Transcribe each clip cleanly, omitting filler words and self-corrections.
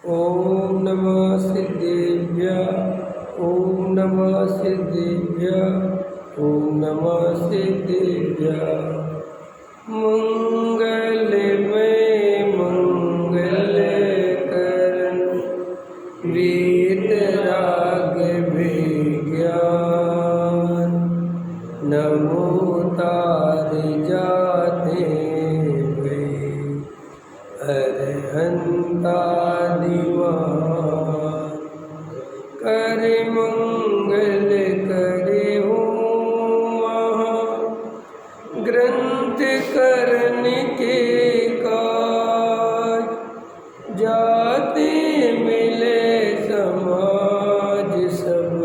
ओम नमः सिद्धेभ्यः। ओम नमः सिद्धेभ्यः। ओम नमः सिद्धेभ्यः। मंगलमय मंगलकरण वीतराग विज्ञान नमो तार जाते वे अरहंतादिवान करे मंगल करे हो महा ग्रंथ करन के काज जाते मिले समाज सब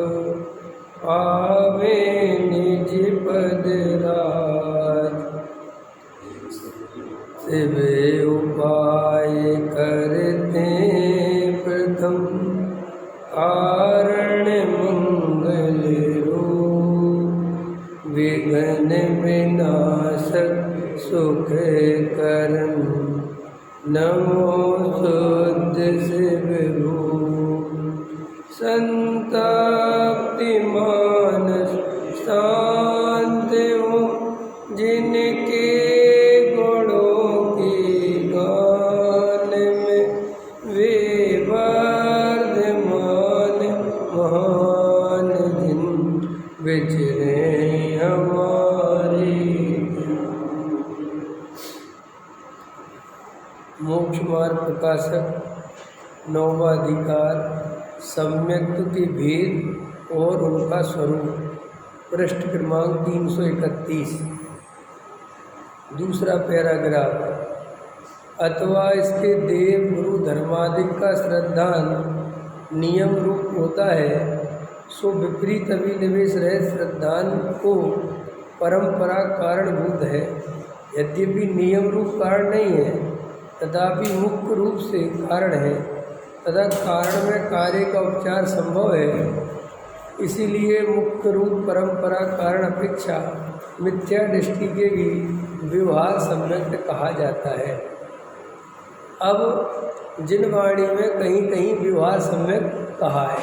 पावे निज पद राज शिव उपाय करते प्रथम कारण मंगल रूप विघ्न विनाशक सुख करन नमो शुद्ध शिव रूप संताप्ति मानस शांत हो जिनके गुणों की गान में वे वर्धमान महान जिन विचरे हमारे। मोक्ष मार्ग प्रकाशक नौवा अधिकार सम्यक्त के भेद और उनका स्वरूप पृष्ठ क्रमांक 331 दूसरा पैराग्राफ। अथवा इसके देव गुरु धर्मादिक का श्रद्धान नियम रूप होता है सो विपरीत अभिनिवेश रहित श्रद्धान को परंपरा कारणभूत है। यद्यपि नियम रूप कारण नहीं है तथापि मुख्य रूप से कारण है तथा कारण में कार्य का उपचार संभव है। इसीलिए मुख्य रूप परंपरा कारण अपेक्षा मिथ्या दृष्टि के भी व्यवहार सम्यक्त कहा जाता है। अब जिन वाणी में कहीं कहीं व्यवहार सम्यक्त कहा है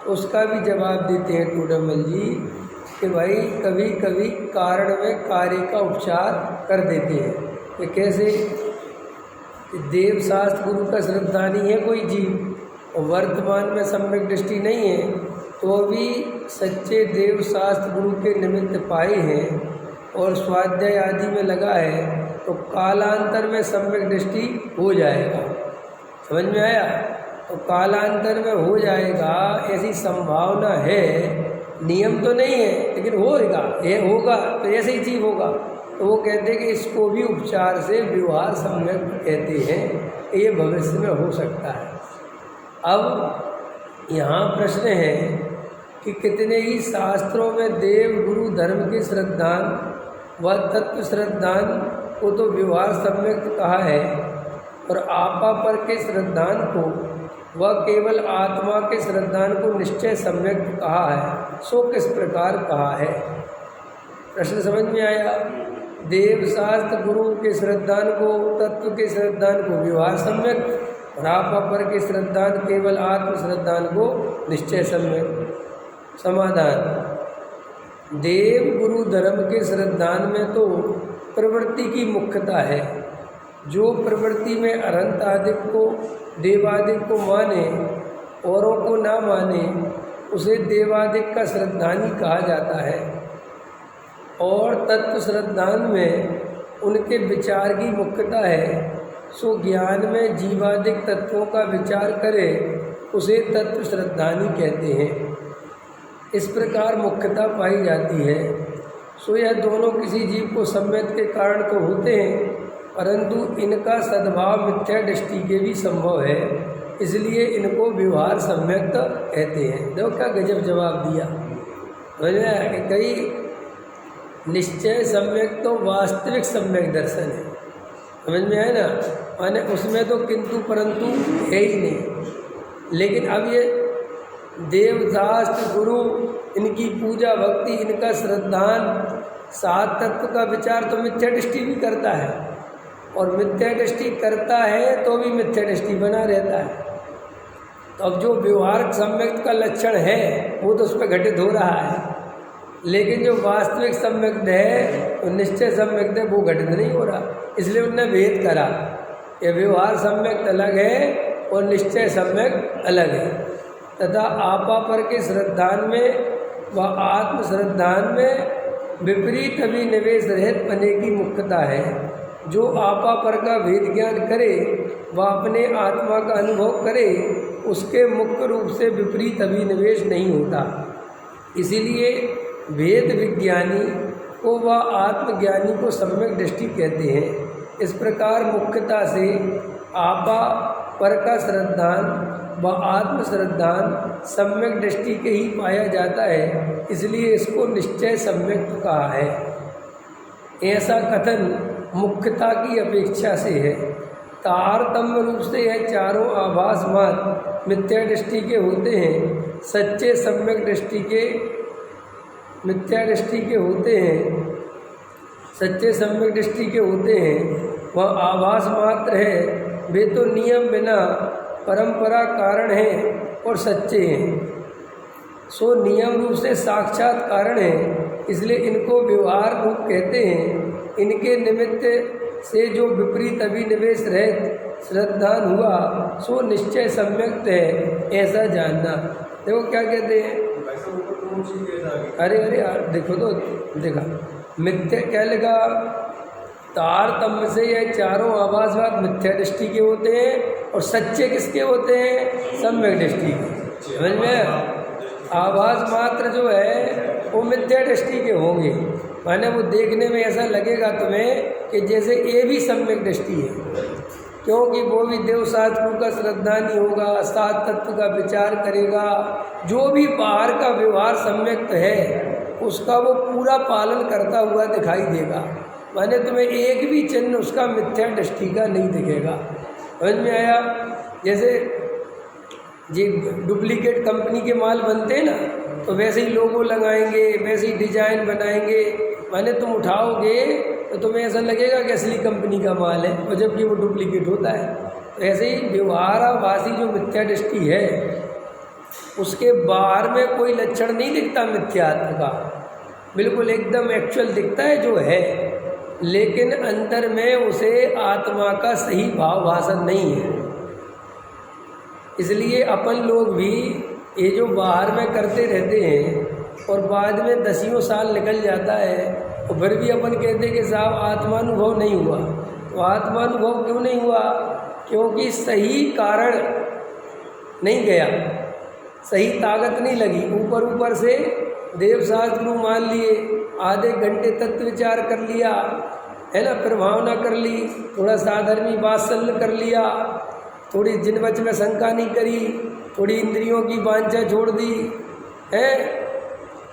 उसका भी जवाब देते हैं टूडमल जी कि भाई कभी कभी कारण में कार्य का उपचार कर देते हैं। ये कैसे? देव शास्त्र गुरु का श्रद्धानी है कोई जीव और वर्तमान में सम्यक दृष्टि नहीं है तो भी सच्चे देव शास्त्र गुरु के निमित्त पाए हैं और स्वाध्याय आदि में लगा है तो कालांतर में सम्यक दृष्टि हो जाएगा। समझ में आया? तो कालांतर में हो जाएगा ऐसी संभावना है। नियम तो नहीं है लेकिन होगा, ये होगा तो ऐसे ही चीज होगा। तो वो कहते हैं कि इसको भी उपचार से व्यवहार सम्यक कहते हैं। ये भविष्य में हो सकता है। अब यहाँ प्रश्न है कि कितने ही शास्त्रों में देव गुरु धर्म के श्रद्धान व तत्व श्रद्धान को तो व्यवहार सम्यक कहा है और आपा पर के श्रद्धान को वह केवल आत्मा के श्रद्धान को निश्चय सम्यक कहा है। सो किस प्रकार कहा है? प्रश्न समझ में आया? देव शास्त्र गुरु के श्रद्धान को तत्व के श्रद्धान को व्यवहार सम्यक और आपा पर के श्रद्धान केवल आत्म श्रद्धान को निश्चय सम्यक। समाधान: देव गुरु धर्म के श्रद्धान में तो प्रवृत्ति की मुख्यता है। जो प्रवृत्ति में अरहंत आदि को देवादिक को माने औरों को ना माने उसे देवादिक का श्रद्धानी कहा जाता है। और तत्व श्रद्धान में उनके विचार की मुख्यता है। सो ज्ञान में जीवादिक तत्वों का विचार करे उसे तत्व श्रद्धानी कहते हैं। इस प्रकार मुख्यता पाई जाती है। सो यह दोनों किसी जीव को सम्यक के कारण तो होते हैं परंतु इनका सद्भाव मिथ्या दृष्टि के भी संभव है। इसलिए इनको व्यवहार सम्यक्त कहते हैं। देखो क्या गजब जवाब दिया। कि कई निश्चय सम्यक तो वास्तविक सम्यक दर्शन है। समझ में आए ना? माने उसमें तो किंतु परंतु है ही नहीं। लेकिन अब ये देवशास्त्र गुरु इनकी पूजा भक्ति इनका श्रद्धान सात तत्व का विचार तो मिथ्या दृष्टि भी करता है और मिथ्या दृष्टि करता है तो भी मिथ्या दृष्टि बना रहता है। तो अब जो व्यवहार सम्यक्त का लक्षण है वो तो उस पर घटित हो रहा है, लेकिन जो वास्तविक सम्यक्त है तो निश्चय सम्यक्त है वो घटित नहीं हो रहा। इसलिए उन्होंने भेद करा, ये व्यवहार सम्यक्त अलग है और निश्चय सम्यक्त अलग है। तथा आपापर के श्रद्धान में व आत्म श्रद्धान में विपरीत अभिनिवेश रहित पने की मुख्यता है। जो आपापर का भेद ज्ञान करे वह अपने आत्मा का अनुभव करे, उसके मुख्य रूप से विपरीत अभिनिवेश नहीं होता। इसीलिए वेद विज्ञानी को व आत्मज्ञानी को सम्यक दृष्टि कहते हैं। इस प्रकार मुख्यता से आपा पर का श्रद्धान व आत्म श्रद्धान सम्यक दृष्टि के ही पाया जाता है, इसलिए इसको निश्चय सम्यक कहा है। ऐसा कथन मुख्यता की अपेक्षा से है। तारतम्य रूप से यह चारों आभास मात्र मिथ्या दृष्टि के होते हैं, सच्चे सम्यक दृष्टि के मिथ्या दृष्टि के होते हैं, सच्चे सम्यक दृष्टि के होते हैं। वह आभास मात्र है, वे तो नियम बिना परंपरा कारण हैं और सच्चे हैं। सो नियम रूप से साक्षात कारण है, इसलिए इनको व्यवहार रूप कहते हैं। इनके निमित्त से जो विपरीत अभिनिवेश रहित श्रद्धान हुआ सो निश्चय सम्यक्त है, ऐसा जानना। देखो क्या कहते हैं, अरे देखो तो देखा मिथ्या क्या लिखा, तारतम्य से यह चारों आभासवाद मिथ्या दृष्टि के होते हैं और सच्चे किसके होते हैं, सम्यक दृष्टि के। समझ में, आभास मात्र जो है वो मिथ्या दृष्टि के होंगे, माने वो देखने में ऐसा लगेगा तुम्हें कि जैसे ये भी सम्यक दृष्टि है, क्योंकि वो भी देव शास्त्रों का श्रद्धानी होगा, सात तत्व का विचार करेगा। जो भी बाहर का व्यवहार सम्यक्त है उसका वो पूरा पालन करता हुआ दिखाई देगा, माने तुम्हें एक भी चिन्ह उसका मिथ्या दृष्टि का नहीं दिखेगा। समझ में आया। जैसे ये डुप्लीकेट कंपनी के माल बनते हैं ना, तो वैसे ही लोगो लगाएंगे, वैसे ही डिजाइन बनाएंगे, माने तुम उठाओगे तो तुम्हें ऐसा लगेगा कि असली कंपनी का माल है, और जबकि वो डुप्लीकेट होता है। तो ऐसे ही व्यवहाराभासी जो मिथ्या दृष्टि है उसके बाहर में कोई लक्षण नहीं दिखता मिथ्यात्व का, बिल्कुल एकदम एक्चुअल दिखता है जो है, लेकिन अंतर में उसे आत्मा का सही भाव भाषण नहीं है। इसलिए अपन लोग भी ये जो बाहर में करते रहते हैं और बाद में 10 साल निकल जाता है और फिर भी अपन कहते हैं कि साहब आत्मानुभव नहीं हुआ। तो आत्मानुभव क्यों नहीं हुआ, क्योंकि सही कारण नहीं गया, सही ताकत नहीं लगी। ऊपर ऊपर से देवशास्त्र गुरु मान लिए, आधे घंटे तत्व विचार कर लिया है ना, फिर भावना कर ली, थोड़ा साधर्मी वात्सल्य कर लिया, थोड़ी जिन बच में शंका नहीं करी, थोड़ी इंद्रियों की वांछा छोड़ दी है,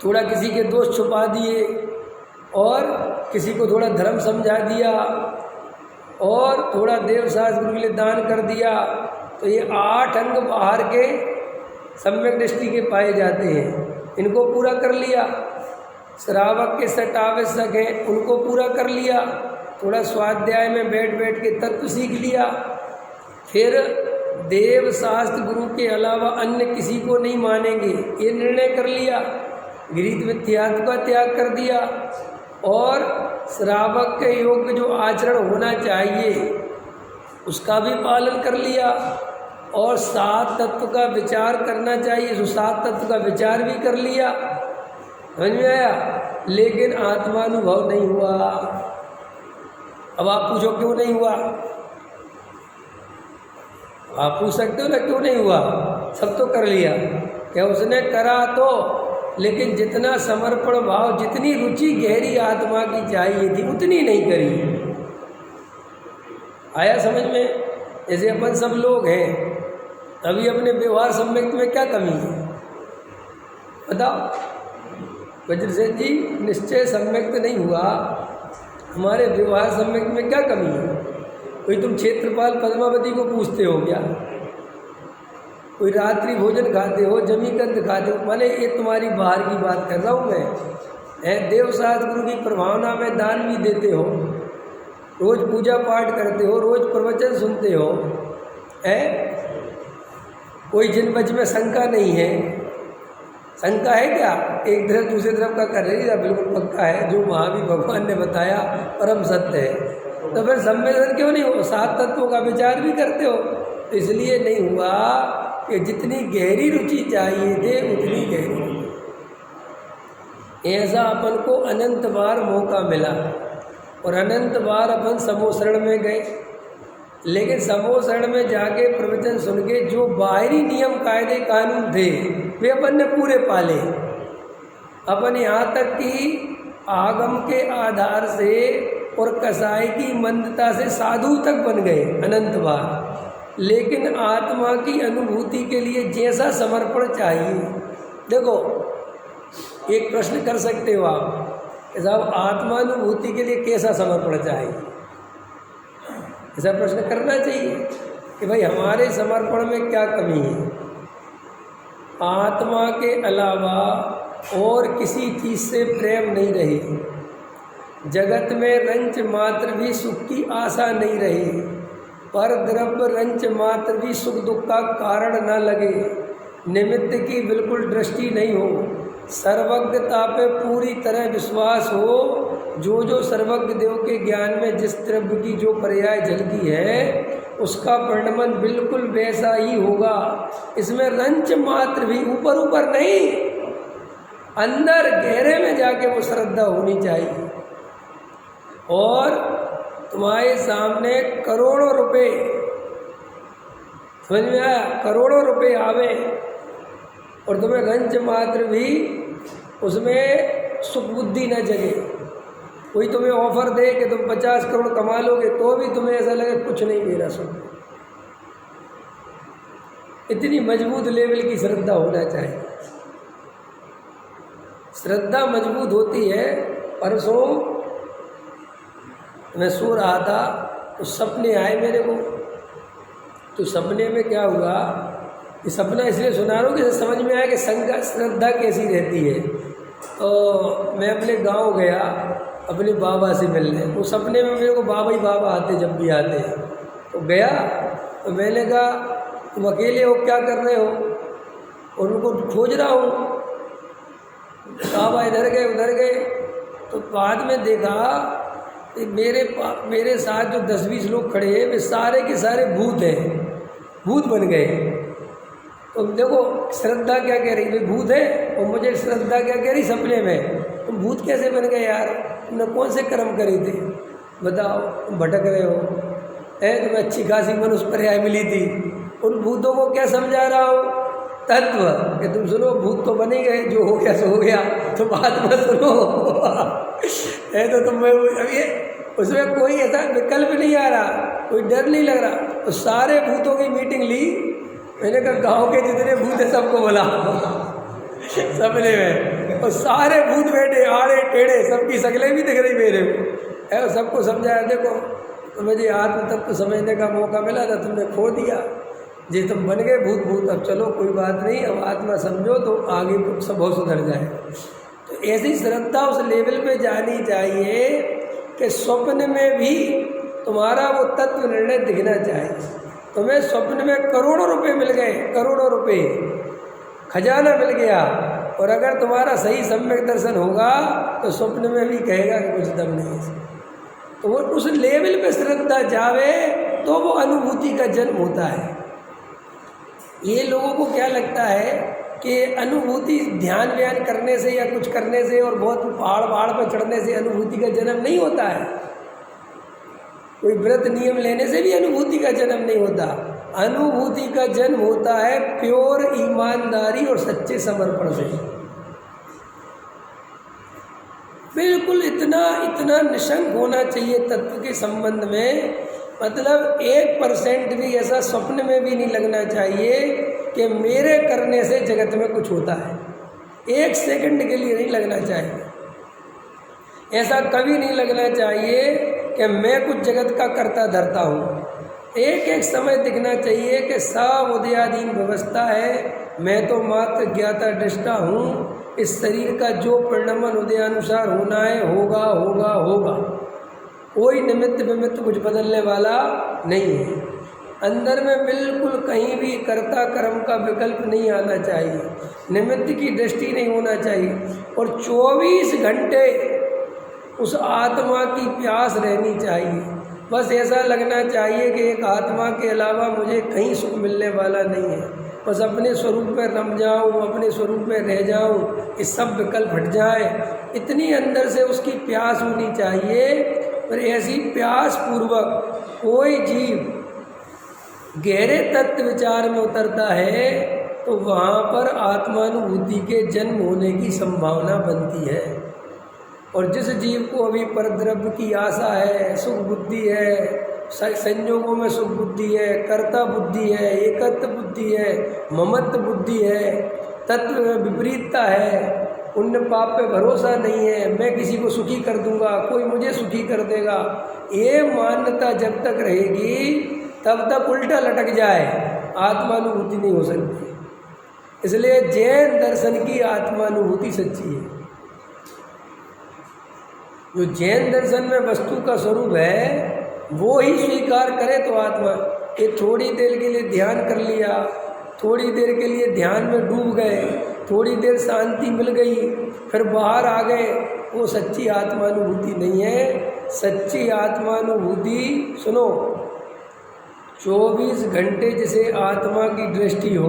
थोड़ा किसी के दोष छुपा दिए और किसी को थोड़ा धर्म समझा दिया और थोड़ा देवशास्त्र गुरु के लिए दान कर दिया। तो ये 8 अंग बाहर के सम्यक दृष्टि के पाए जाते हैं, इनको पूरा कर लिया। श्रावक के 7 आवश्यक हैं, उनको पूरा कर लिया। थोड़ा स्वाध्याय में बैठ बैठ के तत्व सीख लिया, फिर देव शास्त्र गुरु के अलावा अन्य किसी को नहीं मानेंगे ये निर्णय कर लिया, गृहीत मिथ्यात्व का त्याग कर दिया और श्रावक के योग्य जो आचरण होना चाहिए उसका भी पालन कर लिया और 7 तत्व का विचार करना चाहिए तो 7 तत्व का विचार भी कर लिया। समझ में आया। लेकिन आत्मानुभव नहीं हुआ। अब आप पूछो क्यों नहीं हुआ, आप पूछ सकते हो ना क्यों नहीं हुआ। सब तो कर लिया, क्या उसने करा तो, लेकिन जितना समर्पण भाव, जितनी रुचि गहरी आत्मा की चाहिए थी उतनी नहीं करी। आया समझ में। जैसे अपन सब लोग हैं, अभी अपने व्यवहार सम्यक्त में क्या कमी है बताओ। वज्रसेन जी, निश्चय सम्यक्त नहीं हुआ, हमारे व्यवहार सम्यक्त में क्या कमी है। कोई तुम क्षेत्रपाल पद्मावती को पूछते हो क्या, कोई रात्रि भोजन खाते हो, जमीकंद खाते हो, माने ये तुम्हारी बाहर की बात कर रहा हूँ मैं। देवशास्त्र गुरु की प्रभावना में दान भी देते हो, रोज पूजा पाठ करते हो, रोज प्रवचन सुनते हो, कोई जिन बच में शंका नहीं है। शंका है क्या? एक तरफ दूसरे तरफ का कर रही है, बिल्कुल पक्का है। जो महावीर भगवान ने बताया परम सत्य है। तो फिर सम्मेलन क्यों नहीं हो? 7 तत्वों का विचार भी करते हो। तो इसलिए नहीं हुआ कि जितनी गहरी रुचि चाहिए थे उतनी गहरी रुचि। ऐसा अपन को अनंत बार मौका मिला और अनंत बार अपन समोसरण में गए, लेकिन समोसरण में जाके प्रवचन सुन के जो बाहरी नियम कायदे कानून थे वे अपन ने पूरे पाले। अपन यहाँ तक कि आगम के आधार से और कसाई की मंदता से साधु तक बन गए अनंत बार। लेकिन आत्मा की अनुभूति के लिए जैसा समर्पण चाहिए, देखो एक प्रश्न कर सकते हो आप कि साहब आत्मानुभूति के लिए कैसा समर्पण चाहिए? ऐसा प्रश्न करना चाहिए कि भाई हमारे समर्पण में क्या कमी है। आत्मा के अलावा और किसी चीज़ से प्रेम नहीं रही, जगत में रंच मात्र भी सुख की आशा नहीं रही, पर द्रव्य रंच मात्र भी सुख दुख का कारण न लगे, निमित्त की बिल्कुल दृष्टि नहीं हो, सर्वज्ञता पे पूरी तरह विश्वास हो, जो सर्वज्ञ देव के ज्ञान में जिस द्रव्य की जो पर्याय झलकी है उसका परिणमन बिल्कुल वैसा ही होगा। इसमें रंच मात्र भी, ऊपर ऊपर नहीं, अंदर गहरे में जाके वो श्रद्धा होनी चाहिए। और तुम्हारे सामने करोड़ों रुपए, समझ में आया, करोड़ों रुपए आवे और तुम्हें रंच मात्र भी उसमें सुख बुद्धि न जगे, कोई तुम्हें ऑफर दे कि तुम 50 करोड़ कमा लोगे तो भी तुम्हें ऐसा लगे कुछ नहीं मेरा सुख। इतनी मजबूत लेवल की श्रद्धा होना चाहिए। श्रद्धा मजबूत होती है। परसों मैं सो रहा था तो सपने आए मेरे को। तो सपने में क्या हुआ, ये सपना इसलिए सुना रहा हूँ कि समझ में आया कि श्रद्धा कैसी रहती है। तो मैं अपने गांव गया अपने बाबा से मिलने। वो सपने में मेरे को बाबा ही बाबा आते, जब भी आते हैं। तो गया तो मैंने कहा तुम अकेले हो, क्या कर रहे हो? और उनको खोज रहा हूँ। बाबा इधर गए उधर गए। तो बाद में देखा कि मेरे साथ जो 10-20 लोग खड़े हैं वे सारे के सारे भूत हैं, भूत बन गए। तो देखो श्रद्धा क्या कह रही, भाई भूत है, और मुझे श्रद्धा क्या कह रही सपने में, तुम भूत कैसे बन गए यार? तुमने कौन से कर्म करे थे बताओ, तुम भटक रहे हो, तुम्हें अच्छी खासी मनुष्य पर्याय मिली थी। उन भूतों को क्या समझा रहा हूँ? तत्व कि तुम सुनो, भूत तो बन ही गए, जो हो गया सो हो गया, तो बात मत सुनो। तो तुम अभी उसमें कोई ऐसा विकल्प नहीं आ रहा, कोई डर नहीं लग रहा। तो सारे भूतों की मीटिंग ली। मैंने कहा गांव के जितने भूत है सबको बोला सपने में, और सारे भूत बैठे आड़े टेढ़े, सबकी शक्लें भी दिख रही मेरे को। सबको समझाया देखो तो मुझे आत्म तत्व समझने का मौका मिला था, तुमने खो दिया जी, तुम बन गए भूत। अब चलो कोई बात नहीं, अब आत्मा समझो तो आगे सब बहुत सुधर जाए। तो ऐसी श्रद्धा उस लेवल पे जानी चाहिए कि स्वप्न में भी तुम्हारा वो तत्व निर्णय दिखना चाहिए। तुम्हें स्वप्न में करोड़ों रुपए मिल गए, करोड़ों रुपए खजाना मिल गया, और अगर तुम्हारा सही सम्यक दर्शन होगा तो स्वप्न में भी कहेगा कि कुछ दम नहीं है। तो वो उस लेवल पे श्रद्धा जावे तो वो अनुभूति का जन्म होता है। ये लोगों को क्या लगता है कि अनुभूति ध्यान व्यान करने से या कुछ करने से और बहुत पहाड़ पर चढ़ने से अनुभूति का जन्म नहीं होता है। कोई व्रत नियम लेने से भी अनुभूति का जन्म नहीं होता। अनुभूति का जन्म होता है प्योर ईमानदारी और सच्चे समर्पण से। बिल्कुल इतना निशंक होना चाहिए तत्व के संबंध में, मतलब 1% भी ऐसा स्वप्न में भी नहीं लगना चाहिए कि मेरे करने से जगत में कुछ होता है। 1 सेकंड के लिए नहीं लगना चाहिए। ऐसा कभी नहीं लगना चाहिए कि मैं कुछ जगत का करता धरता हूँ। एक समय दिखना चाहिए कि सब उदयाधीन व्यवस्था है, मैं तो मात्र ज्ञाता दृष्टा हूँ। इस शरीर का जो परिणमन उदयानुसार होना है होगा होगा होगा। कोई निमित्त विमित्त कुछ बदलने वाला नहीं है। अंदर में बिल्कुल कहीं भी कर्ता कर्म का विकल्प नहीं आना चाहिए, निमित्त की दृष्टि नहीं होना चाहिए, और 24 घंटे उस आत्मा की प्यास रहनी चाहिए। बस ऐसा लगना चाहिए कि एक आत्मा के अलावा मुझे कहीं सुख मिलने वाला नहीं है, बस अपने स्वरूप में रम जाऊं, अपने स्वरूप में रह जाऊं, ये सब विकल्प हट जाए, इतनी अंदर से उसकी प्यास होनी चाहिए। और ऐसी प्यास पूर्वक कोई जीव गहरे तत्व विचार में उतरता है तो वहाँ पर आत्मानुभूति के जन्म होने की संभावना बनती है। और जिस जीव को अभी परद्रव्य की आशा है, सुख बुद्धि है, संयोगों में सुख बुद्धि है, कर्ता बुद्धि है, एकत्व बुद्धि है, ममत्व बुद्धि है, तत्व में विपरीतता है, पुण्य पाप पे भरोसा नहीं है, मैं किसी को सुखी कर दूंगा, कोई मुझे सुखी कर देगा, ये मान्यता जब तक रहेगी तब तक उल्टा लटक जाए, आत्मानुभूति नहीं हो सकती। इसलिए जैन दर्शन की आत्मानुभूति सच्ची है। जो जैन दर्शन में वस्तु का स्वरूप है वो ही स्वीकार करे तो आत्मा। ये थोड़ी देर के लिए ध्यान कर लिया, थोड़ी देर के लिए ध्यान में डूब गए, थोड़ी देर शांति मिल गई, फिर बाहर आ गए, वो सच्ची आत्मानुभूति नहीं है। सच्ची आत्मानुभूति सुनो, 24 घंटे जिसे आत्मा की दृष्टि हो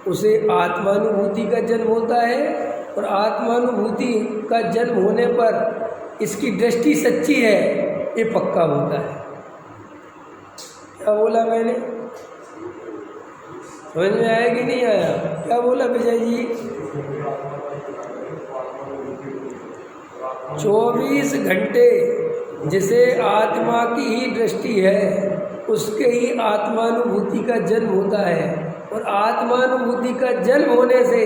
उसे आत्मानुभूति का जन्म होता है, और आत्मानुभूति का जन्म होने पर इसकी दृष्टि सच्ची है ये पक्का होता है। क्या बोला मैंने, समझ में आया कि नहीं आया? क्या बोला विजय जी? 24 घंटे जिसे आत्मा की ही दृष्टि है उसके ही आत्मानुभूति का जन्म होता है, और आत्मानुभूति का जन्म होने से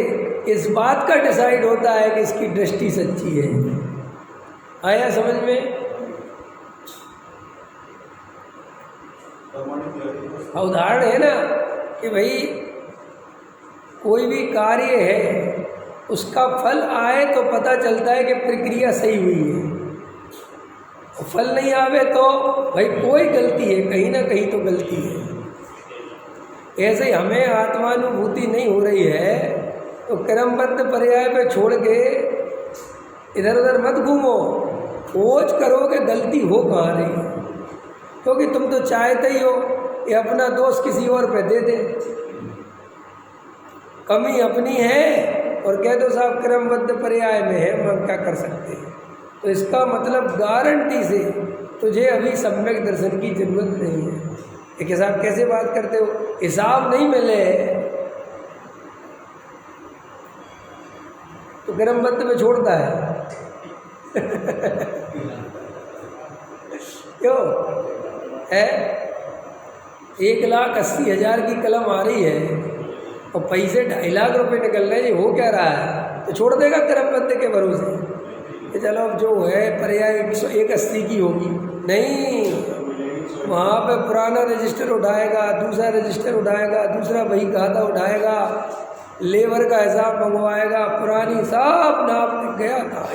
इस बात का डिसाइड होता है कि इसकी दृष्टि सच्ची है। आया समझ में? उदाहरण है ना कि भाई कोई भी कार्य है उसका फल आए तो पता चलता है कि प्रक्रिया सही हुई है, और फल नहीं आवे तो भाई कोई गलती है, कहीं ना कहीं तो गलती है। ऐसे ही हमें आत्मानुभूति नहीं हो रही है तो क्रमबद्ध पर्याय पे छोड़ के इधर उधर मत घूमो, खोज करो कि गलती हो कहाँ रही है, क्योंकि तुम तो चाहते ही हो कि अपना दोष किसी और पे दे दे। कमी अपनी है और कह दो साहब क्रमबद्ध पर्याय में है, हम क्या कर सकते हैं। तो इसका मतलब गारंटी से तुझे अभी सम्यक दर्शन की जरूरत नहीं है। एक साहब कैसे बात करते हो, हिसाब नहीं मिले तो क्रमबद्ध में छोड़ता है क्यों है? 1,80,000 की कलम आ रही है और पैसे 2.5 लाख रुपए निकल रहे हैं, हो क्या रहा है? तो छोड़ देगा क्रमबद्ध के भरोसे कि चलो अब जो है पर्याय 180 की होगी। नहीं, वहाँ पे पुराना रजिस्टर उठाएगा, दूसरा रजिस्टर उठाएगा, दूसरा बही खाता उठाएगा, लेबर का हिसाब मंगवाएगा, पुरानी सब नाप गया था।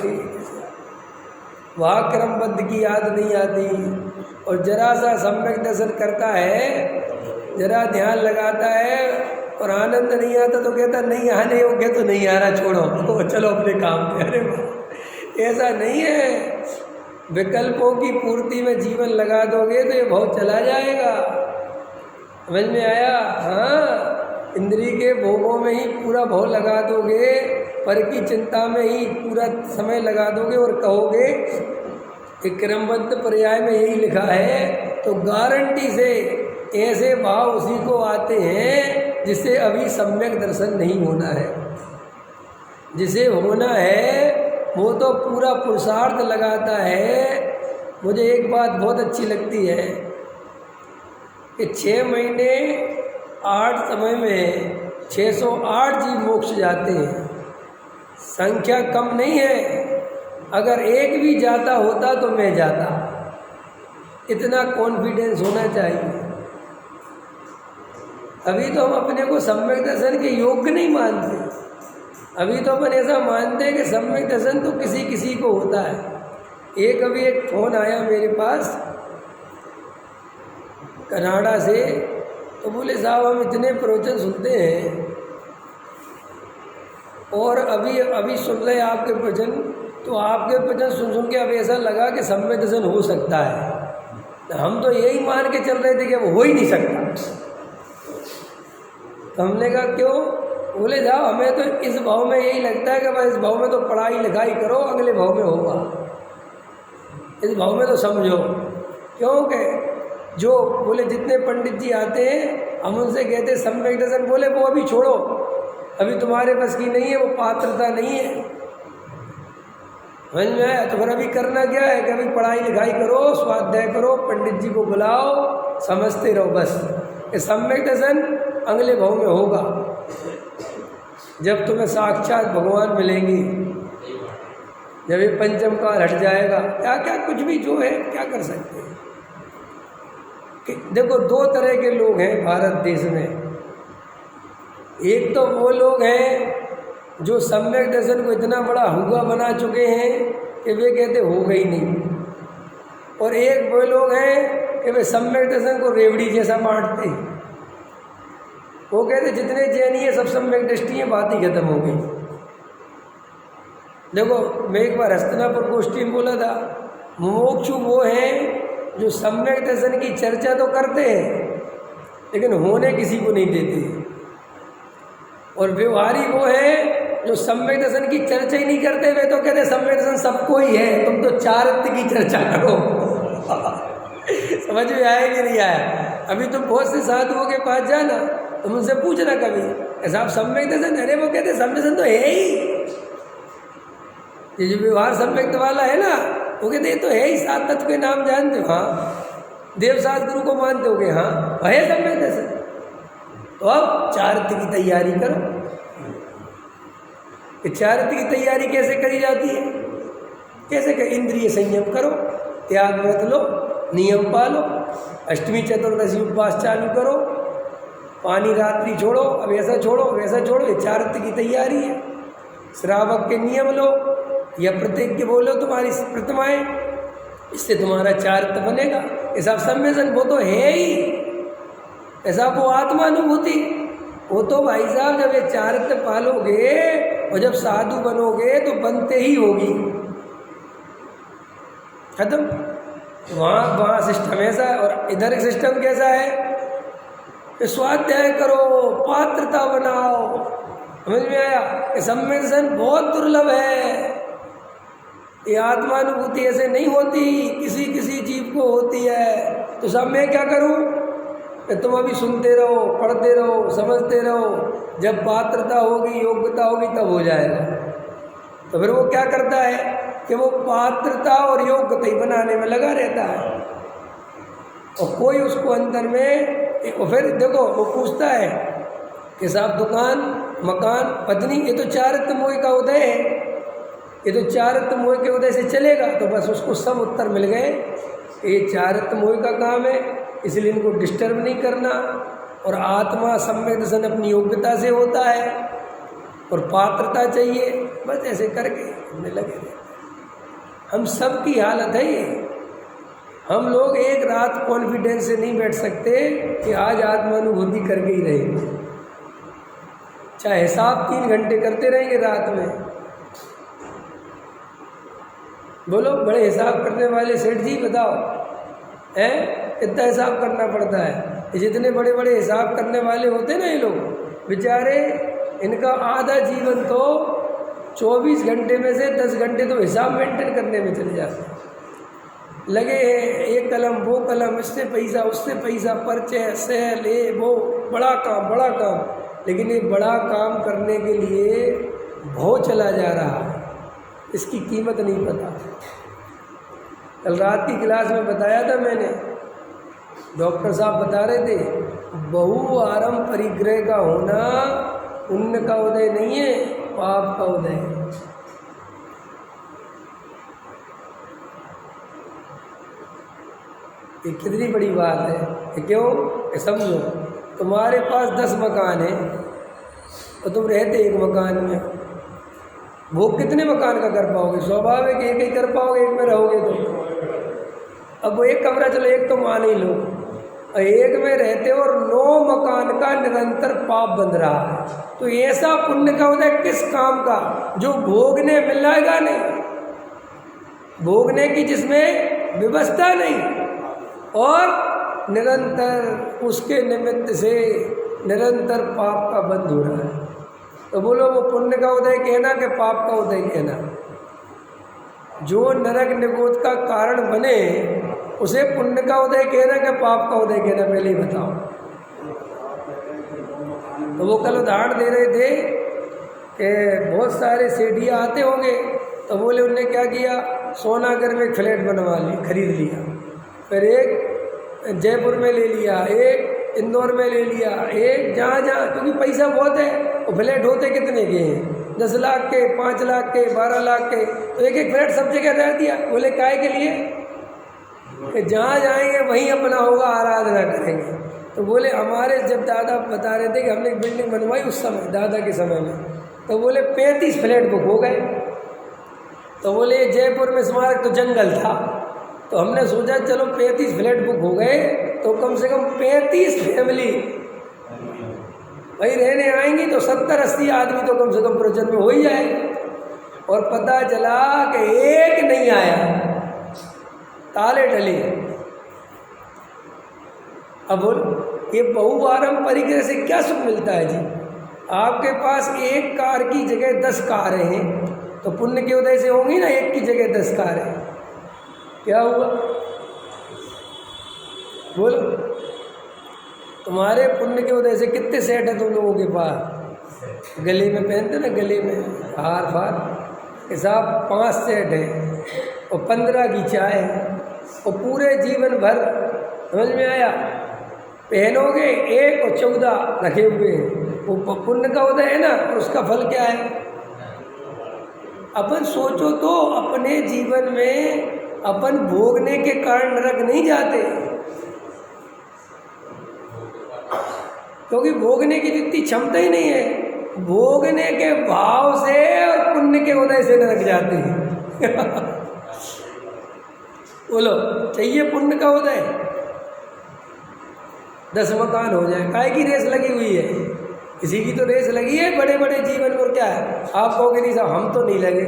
वहाँ क्रमबद्ध की याद नहीं आती। और जरा सा सम्यक दर्शन करता है, जरा ध्यान लगाता है और आनंद नहीं आता तो कहता नहीं आने योग्य तो नहीं आ रहा, छोड़ो तो चलो अपने काम पे। अरे ऐसा नहीं है, विकल्पों की पूर्ति में जीवन लगा दोगे तो ये बहुत चला जाएगा। समझ में आया? हाँ, इंद्री के भोगों में ही पूरा भाव लगा दोगे, पर की चिंता में ही पूरा समय लगा दोगे और कहोगे कि क्रमबद्ध पर्याय में यही लिखा है, तो गारंटी से ऐसे भाव उसी को आते हैं जिसे अभी सम्यक दर्शन नहीं होना है। जिसे होना है वो तो पूरा पुरुषार्थ लगाता है। मुझे एक बात बहुत अच्छी लगती है कि 6 महीने 8 समय में 608 जीव मोक्ष जाते हैं। संख्या कम नहीं है, अगर एक भी जाता होता तो मैं जाता, इतना कॉन्फिडेंस होना चाहिए। अभी तो हम अपने को सम्यक दर्शन के योग्य नहीं मानते, अभी तो अपन ऐसा मानते हैं कि सम्यक दर्शन तो किसी किसी को होता है। अभी एक फ़ोन आया मेरे पास कनाडा से, तो बोले साहब हम इतने प्रवचन सुनते हैं और अभी अभी सुन रहे आपके प्रवचन, तो आपके प्रवचन सुन सुन के अब ऐसा लगा कि सम्यक दर्शन हो सकता है। हम तो यही मान के चल रहे थे कि अब हो ही नहीं सकता। तो हमने कहा क्यों? बोले जाओ हमें तो इस भाव में यही लगता है कि भाई इस भाव में तो पढ़ाई लिखाई करो, अगले भाव में होगा। इस भाव में तो समझो, क्योंकि जो बोले जितने पंडित जी आते हैं हम उनसे कहते सम्यक दर्शन, बोले वो अभी छोड़ो, अभी तुम्हारे बस की नहीं है, वो पात्रता नहीं है। समझ में आया? तो फिर अभी करना क्या है कि अभी पढ़ाई लिखाई करो, स्वाध्याय करो, पंडित जी को बुलाओ, समझते रहो बस। कि सम्यक दर्शन अगले भाव में होगा, जब तुम्हें साक्षात भगवान मिलेंगे, जब ये पंचम काल हट जाएगा। क्या क्या कुछ भी जो है क्या कर सकते हैं। कि देखो दो तरह के लोग हैं भारत देश में। एक तो वो लोग हैं जो सम्यक दर्शन को इतना बड़ा हुआ बना चुके हैं कि वे कहते होगा ही नहीं, और एक वो लोग हैं कि वे सम्यक दर्शन को रेवड़ी जैसा बांटते हैं। वो कहते जितने जैनी है सब सम्यक दृष्टि है, बात ही खत्म हो गई। देखो मैं एक बार हस्तिनापुर गोष्ठी में बोला था, मुमुक्षु वो हैं जो सम्यक दर्शन की चर्चा तो करते हैं लेकिन होने किसी को नहीं देते, और व्यवहारी वो है जो सम्यक दर्शन की चर्चा ही नहीं करते। वे तो कहते सम्यक दर्शन सबको ही है, तुम तो चारित्र की चर्चा करो। समझ में आया कि नहीं आया? अभी तुम बहुत से साधुओं के पास जाना, तुम उनसे पूछना कभी साहब सम्यक दर्शन, अरे वो कहते सम्यक दर्शन तो है ही। ये जो व्यवहार सम्यक्त वाला है ना, वो कहते ये तो है ही, सात तत्व के नाम जानते हो, हाँ देवसात गुरु को मानते हो, हाँ है सम्यक दर्शन। तो अब चारित्र की तैयारी करो। चारित्र की तैयारी कैसे करी जाती है? कैसे कर? इंद्रिय संयम करो, त्याग व्रत लो, नियम पालो, अष्टमी चतुर्दशी उपवास चालू करो, पानी रात्रि छोड़ो, अब ऐसा छोड़ो वैसा छोड़ो, ये चारित्र की तैयारी है। श्रावक के नियम लो या प्रतिज्ञा बोलो तुम्हारी प्रतिमाएं, इससे तुम्हारा चारित्र बनेगा। ऐसा सम्मेलन वो तो है ही, ऐसा वो आत्मानुभूति, वो तो भाई साहब जब ये चारित्र पालोगे और जब साधु बनोगे तो बनते ही होगी, खत्म। वहाँ सिस्टम ऐसा है, और इधर सिस्टम कैसा है कि स्वाध्याय करो, पात्रता बनाओ। समझ में आया? कि सम्यक दर्शन बहुत दुर्लभ है, ये आत्मानुभूति ऐसे नहीं होती, किसी किसी जीव को होती है। तो सब मैं क्या करूं कि तुम अभी सुनते रहो, पढ़ते रहो, समझते रहो, जब पात्रता होगी, योग्यता होगी तब हो जाएगा। तो फिर वो क्या करता है कि वो पात्रता और योग्यता ही बनाने में लगा रहता है, और कोई उसको अंदर में, और फिर देखो वो पूछता है कि साहब दुकान, मकान, पत्नी, ये तो चारित्र मोह का उदय है, ये तो चारित्र मोह के उदय से चलेगा। तो बस उसको सब उत्तर मिल गए, ये चारित्र मोह का काम है, इसलिए इनको डिस्टर्ब नहीं करना। और आत्मा सम्यक दर्शन अपनी योग्यता से होता है, और पात्रता चाहिए, बस ऐसे करके हमने लगे रहे। हम सब की हालत है ये। हम लोग एक रात कॉन्फिडेंस से नहीं बैठ सकते कि आज आत्मानुभूति करके ही रहेंगे, चाहे हिसाब 3 घंटे करते रहेंगे रात में। बोलो बड़े हिसाब करने वाले सेठ जी बताओ, हैं कितना हिसाब करना पड़ता है? जितने बड़े बड़े हिसाब करने वाले होते हैं ना ये लोग, बेचारे इनका आधा जीवन तो 24 घंटे में से 10 घंटे तो हिसाब मेंटेन करने में चले जाते हैं। लगे हैं एक कलम वो कलम, इससे पैसा उससे पैसा, पर्चे सेल, ये वो, बड़ा काम बड़ा काम। लेकिन ये बड़ा काम करने के लिए भाव चला जा रहा है, इसकी कीमत नहीं पता। कल रात की क्लास में बताया था मैंने, डॉक्टर साहब बता रहे थे बहु आरंभ परिग्रह का होना पुण्य का उदय नहीं है, पाप का उदय है। ये कितनी बड़ी बात है। ये क्यों? समझो तुम्हारे पास 10 मकान है और तुम रहते एक मकान में, वो कितने मकान का कर पाओगे? स्वाभाविक एक ही कर पाओगे, एक में रहोगे तो। अब वो एक कमरा चलो, एक तो मान ही लो, और एक में रहते हो और 9 मकान का निरंतर पाप बंध रहा है। तो ऐसा पुण्य का उदय किस काम का जो भोगने मिल जाएगा नहीं, भोगने की जिसमें व्यवस्था नहीं, और निरंतर उसके निमित्त से निरंतर पाप का बंध हो रहा है। तो बोलो वो पुण्य का उदय कहना कि पाप का उदय कहना? जो नरक निगोद का कारण बने उसे पुण्य का उदय कहना कि पाप का उदय कहना? पहले ही बताओ। तो वो कल उदाहरण दे रहे थे कि बहुत सारे सेठिया आते होंगे, तो बोले उनने क्या किया, सोनागर में एक फ्लैट बनवा ली, खरीद लिया, फिर एक जयपुर में ले लिया, एक इंदौर में ले लिया, एक जहाँ जहाँ, क्योंकि पैसा बहुत है। और फ्लैट होते कितने के हैं? 10 लाख के, 5 लाख के, 12 लाख के। तो एक एक फ्लैट सब जगह रह दिया। बोले काहे के लिए? कि जहाँ जाएंगे वहीं अपना होगा, आराधना करेंगे। तो बोले हमारे जब दादा बता रहे थे कि हमने एक बिल्डिंग बनवाई उस समय, दादा के समय में, तो बोले 35 फ्लैट बुक हो गए। तो बोले जयपुर में स्मारक तो जंगल था, तो हमने सोचा चलो 35 फ्लैट बुक हो गए तो कम से कम 35 फैमिली भाई रहने आएंगी, तो 70-80 आदमी तो कम से कम प्रवचन में हो ही जाए। और पता चला कि एक नहीं आया, ताले डले। अब बोल ये बहुपारंपरिक से क्या सुख मिलता है जी? आपके पास एक कार की जगह 10 कारें हैं, तो पुण्य के उदय से होंगी ना, एक की जगह 10 कारें। क्या हुआ बोलो? तुम्हारे पुण्य के उदय से कितने सेट है तुम लोगों के पास? गले में पहनते ना, गले में हार फार, हिसाब 5 सेट है, और 15 की चाय, और पूरे जीवन भर, समझ में आया? पहनोगे एक और 14 रखे हुए हैं। वो पुण्य का उदय है ना, और उसका फल क्या है? अपन सोचो तो, अपने जीवन में अपन भोगने के कारण नरक नहीं जाते, क्योंकि भोगने की जितनी क्षमता ही नहीं है। भोगने के भाव से और पुण्य के उदय से नरक जाते हैं। बोलो चाहिए पुण्य का उदय? 10 मकान हो जाए, काहे की रेस लगी हुई है? किसी की तो रेस लगी है बड़े बड़े जीवन पर। क्या है आप कहोगे नहीं साहब हम तो नहीं लगे।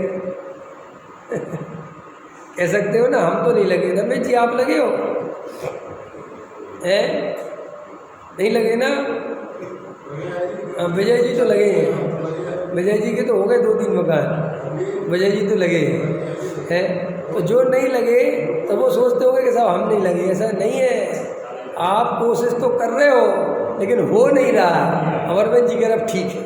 कह सकते हो ना हम तो नहीं लगे। रमेश जी आप लगे हो? हैं? नहीं लगे ना? विजय जी तो लगे हैं, विजय जी के तो हो गए 2-3 मकान, विजय जी तो लगे हैं। तो जो नहीं लगे तो वो सोचते होंगे कि साहब हम नहीं लगे। ऐसा नहीं है, आप कोशिश तो कर रहे हो लेकिन हो नहीं रहा। अमरबेन जी कह रहे अब ठीक है।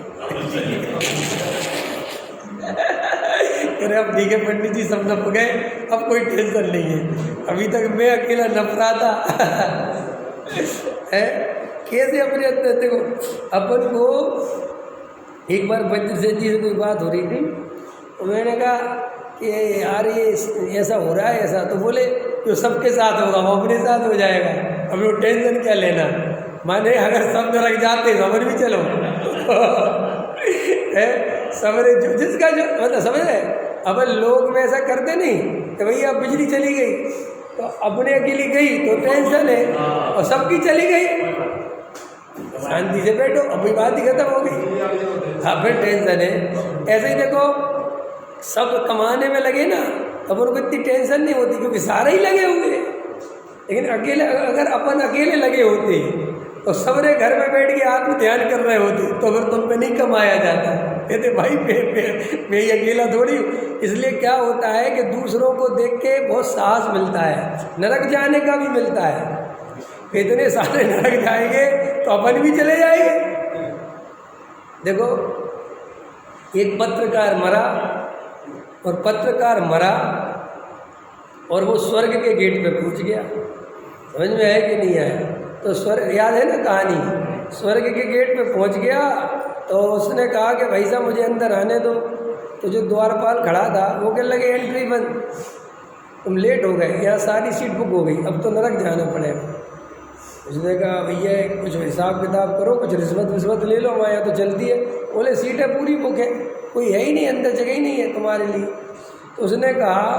कह रहे अब ठीक है पंडित जी, सब नप गए, अब कोई टेंशन नहीं है। अभी तक मैं अकेला नप रहा था। है कैसे अपने अंदर देखो। अपन को एक बार बंदर सेठ जी से कोई बात हो रही थी, तो मैंने कहा कि यार ये ऐसा हो रहा है ऐसा, तो बोले जो सबके साथ होगा वो अपने साथ हो जाएगा, हमें वो टेंशन क्या लेना। माने अगर सब नरक जाते तो अपन भी चलो। है सबरे जो जिसका जो मतलब समझ रहे। अपन लोग में ऐसा करते नहीं कि भैया बिजली चली गई तो अपने अकेली गई तो टेंशन है, और सबकी चली गई शांति से बैठो, अभी बात ही खत्म हो गई। हाँ फिर टेंशन है। ऐसे ही देखो सब कमाने में लगे ना, अब उनको इतनी टेंशन नहीं होती क्योंकि सारे ही लगे हुए। लेकिन अकेले अगर अपन अकेले लगे होते तो सबरे घर में बैठ के आत्म ध्यान कर रहे होते तो फिर तुम पे नहीं कमाया जाता। कहते भाई मैं ये अकेला थोड़ी हूँ। इसलिए क्या होता है कि दूसरों को देख के बहुत साहस मिलता है, नरक जाने का भी मिलता है। इतने सारे नरक जाएंगे तो अपन भी चले जाएंगे। देखो एक पत्रकार मरा, और पत्रकार मरा और वो स्वर्ग के गेट पे पहुंच गया। समझ में है कि नहीं आया? तो स्वर्ग याद है ना कहानी। स्वर्ग के गेट पे पहुंच गया तो उसने कहा कि भाई साहब मुझे अंदर आने दो। तो जो द्वारपाल खड़ा था वो कहने लगे एंट्री बंद, तुम लेट हो गए, यहाँ सारी सीट बुक हो गई, अब तो नरक जाना पड़ेगा। उसने कहा भैया कुछ हिसाब किताब करो, कुछ रिश्वत ले लो, हमारे यहाँ तो चलती है। बोले सीटें पूरी बुक है, कोई है ही नहीं अंदर, जगह ही नहीं है तुम्हारे लिए। तो उसने कहा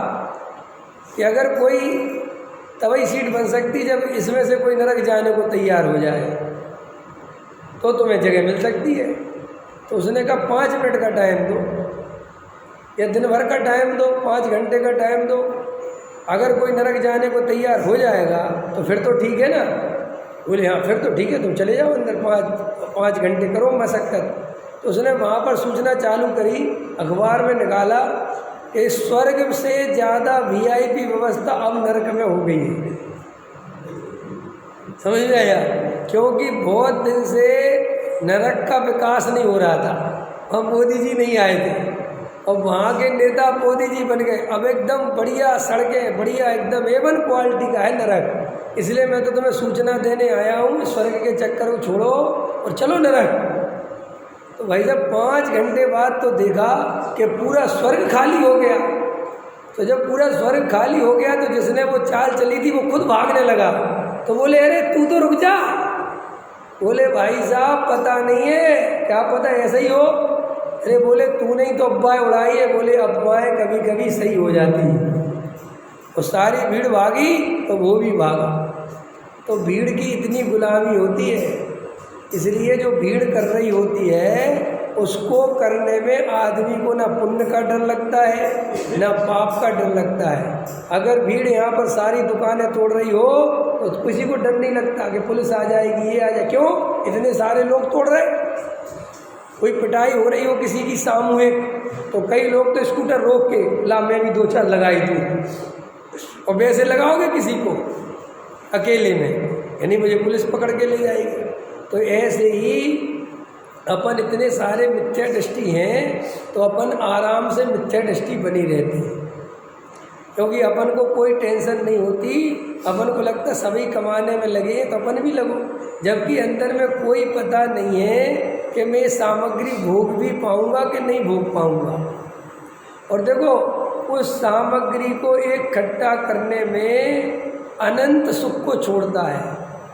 कि अगर कोई तभी सीट बन सकती जब इसमें से कोई नरक जाने को तैयार हो जाए, तो तुम्हें जगह मिल सकती है। तो उसने कहा 5 मिनट का टाइम दो या दिन भर का टाइम दो, 5 घंटे का टाइम दो, अगर कोई नरक जाने को तैयार हो जाएगा तो फिर तो ठीक है ना। बोले हाँ फिर तो ठीक है, तुम चले जाओ अंदर, 5 घंटे करो मशक्कत। तो उसने वहाँ पर सूचना चालू करी, अखबार में निकाला कि स्वर्ग से ज़्यादा VIP व्यवस्था अब नरक में हो गई है। समझ में आया? क्योंकि बहुत दिन से नरक का विकास नहीं हो रहा था, हम मोदी जी नहीं आए थे और वहाँ के नेता मोदी जी बन गए। अब एकदम बढ़िया सड़कें, बढ़िया एकदम A1 क्वालिटी का है नरक। इसलिए मैं तो तुम्हें सूचना देने आया हूँ, स्वर्ग के चक्कर को छोड़ो और चलो नरक। तो भाई साहब 5 घंटे बाद तो देखा कि पूरा स्वर्ग खाली हो गया। तो जब पूरा स्वर्ग खाली हो गया तो जिसने वो चाल चली थी वो खुद भागने लगा। तो बोले अरे तू तो रुक जा। बोले भाई साहब पता नहीं है, क्या पता ऐसा ही हो। अरे बोले तू नहीं तो अफवाहें उड़ाई है। बोले अफवाहें कभी कभी सही हो जाती हैं। और सारी भीड़ भागी तो वो भी भागा। तो भीड़ की इतनी गुलामी होती है, इसलिए जो भीड़ कर रही होती है उसको करने में आदमी को ना पुण्य का डर लगता है ना पाप का डर लगता है। अगर भीड़ यहाँ पर सारी दुकानें तोड़ रही हो तो किसी को डर नहीं लगता कि पुलिस आ जाएगी, ये आ जाए। क्यों? इतने सारे लोग तोड़ रहे। कोई पिटाई हो रही हो किसी की सामूहिक तो कई लोग तो स्कूटर रोक के ला मैं भी 2-4 लगाई दूँ। और वैसे लगाओगे किसी को अकेले में, यानी मुझे पुलिस पकड़ के ले जाएगी। तो ऐसे ही अपन इतने सारे मिथ्या दृष्टि हैं तो अपन आराम से मिथ्या दृष्टि बनी रहती है, क्योंकि अपन को कोई टेंशन नहीं होती। अपन को लगता सभी कमाने में लगे तो अपन भी लगो, जबकि अंदर में कोई पता नहीं है कि मैं सामग्री भोग भी पाऊंगा कि नहीं भोग पाऊंगा। और देखो उस सामग्री को इकट्ठा करने में अनंत सुख को छोड़ता है,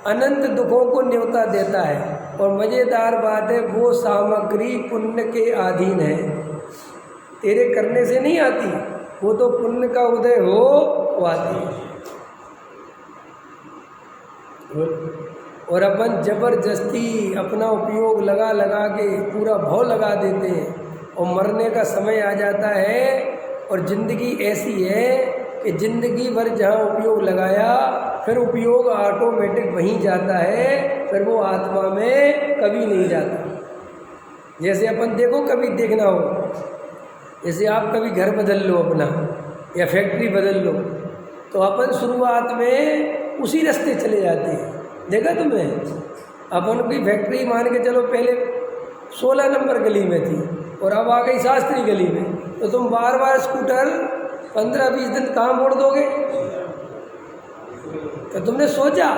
अनंत दुखों को न्योता देता है। और मज़ेदार बात है वो सामग्री पुण्य के अधीन है, तेरे करने से नहीं आती, वो तो पुण्य का उदय हो वो आती है। और अपन जबरदस्ती अपना उपयोग लगा लगा के पूरा भाव लगा देते हैं और मरने का समय आ जाता है। और ज़िंदगी ऐसी है कि ज़िंदगी भर जहाँ उपयोग लगाया फिर उपयोग ऑटोमेटिक वहीं जाता है, फिर वो आत्मा में कभी नहीं जाता। जैसे अपन देखो कभी देखना हो, जैसे आप कभी घर बदल लो अपना या फैक्ट्री बदल लो तो अपन शुरुआत में उसी रास्ते चले जाते हैं। देखा तुमने? अपन की फैक्ट्री मान के चलो पहले 16 नंबर गली में थी और अब आ गई शास्त्री गली में, तो तुम बार बार स्कूटर 15-20 दिन कहाँ मोड़ दोगे? तो तुमने सोचा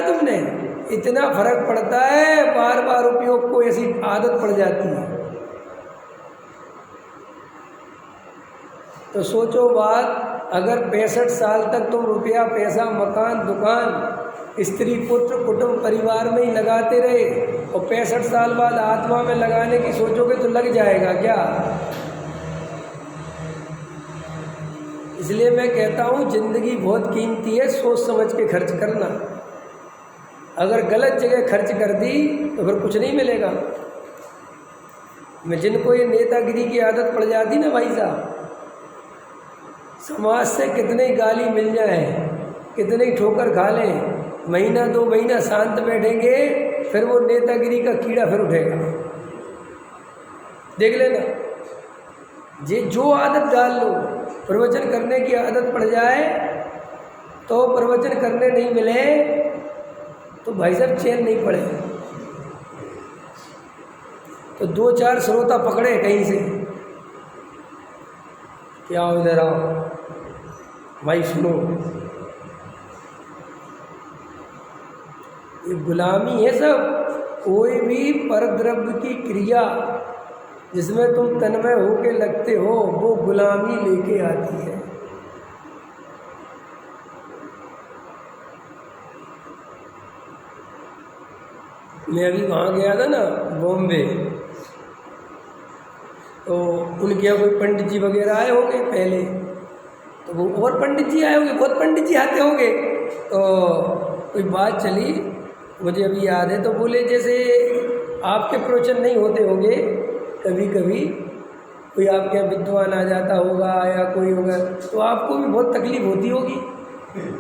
तुमने? इतना फर्क पड़ता है, बार बार उपयोग को ऐसी आदत पड़ जाती है। तो सोचो बात, अगर 65 साल तक तुम रुपया पैसा मकान दुकान स्त्री पुत्र कुटुंब परिवार में ही लगाते रहे और 65 साल बाद आत्मा में लगाने की सोचोगे तो लग जाएगा क्या? इसलिए मैं कहता हूँ जिंदगी बहुत कीमती है, सोच समझ के खर्च करना। अगर गलत जगह खर्च कर दी तो फिर कुछ नहीं मिलेगा। मैं जिनको ये नेतागिरी की आदत पड़ जाती ना भाई साहब, समाज से कितने गाली मिल जाए, कितने ठोकर खा लें, महीना 2 महीना शांत बैठेंगे, फिर वो नेतागिरी का कीड़ा फिर उठेगा। देख लेना, जो आदत डाल लो, प्रवचन करने की आदत पड़ जाए तो प्रवचन करने नहीं मिले तो भाई साहब चैन नहीं पड़े। तो 2-4 श्रोता पकड़े कहीं से, क्या इधर आओ भाई सुनो, ये गुलामी है सब। कोई भी परद्रव्य की क्रिया जिसमें तुम तन्मय होके लगते हो वो गुलामी लेके आती है। मैं अभी वहाँ गया था ना बॉम्बे, तो उनके यहाँ कोई पंडित जी वगैरह आए होंगे पहले, तो वो और पंडित जी आए होंगे, बहुत पंडित जी आते होंगे। तो कोई बात चली, मुझे अभी याद है, तो बोले जैसे आपके प्रवचन नहीं होते होंगे, कभी कभी कोई आपके यहाँ विद्वान आ जाता होगा या कोई होगा, तो आपको भी बहुत तकलीफ होती होगी।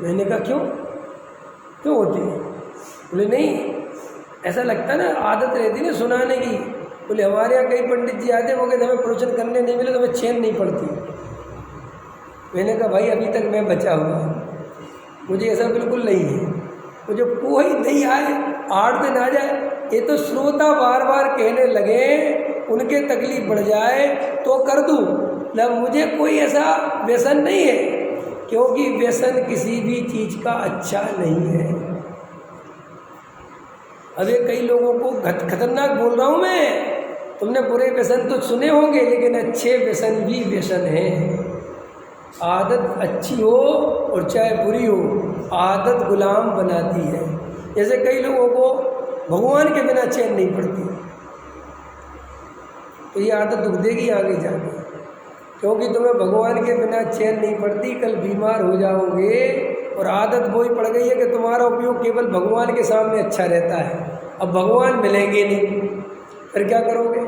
मैंने कहा क्यों होती है? बोले नहीं, ऐसा लगता ना, आदत रहती ना सुनाने की। बोले हमारे यहाँ कई पंडित जी आते वो कहते हमें प्रवचन करने नहीं मिले तो हमें चैन नहीं पड़ती। मैंने कहा भाई अभी तक मैं बचा हुआ, मुझे ऐसा बिल्कुल नहीं है। मुझे कोई नहीं आए, 8 दिन आ जाए, ये तो श्रोता बार बार कहने लगे, उनके तकलीफ बढ़ जाए तो कर दूँ ना, मुझे कोई ऐसा व्यसन नहीं है, क्योंकि व्यसन किसी भी चीज़ का अच्छा नहीं है। अबे कई लोगों को खतरनाक बोल रहा हूँ मैं, तुमने बुरे व्यसन तो सुने होंगे, लेकिन अच्छे व्यसन भी व्यसन हैं। आदत अच्छी हो और चाहे बुरी हो, आदत गुलाम बनाती है। जैसे कई लोगों को भगवान के बिना चैन नहीं पड़ती, तो ये आदत दुख देगी आगे जाके, क्योंकि तुम्हें भगवान के बिना चैन नहीं पड़ती, कल बीमार हो जाओगे। और आदत वही पड़ गई है कि तुम्हारा उपयोग केवल भगवान के सामने अच्छा रहता है, अब भगवान मिलेंगे नहीं, फिर क्या करोगे?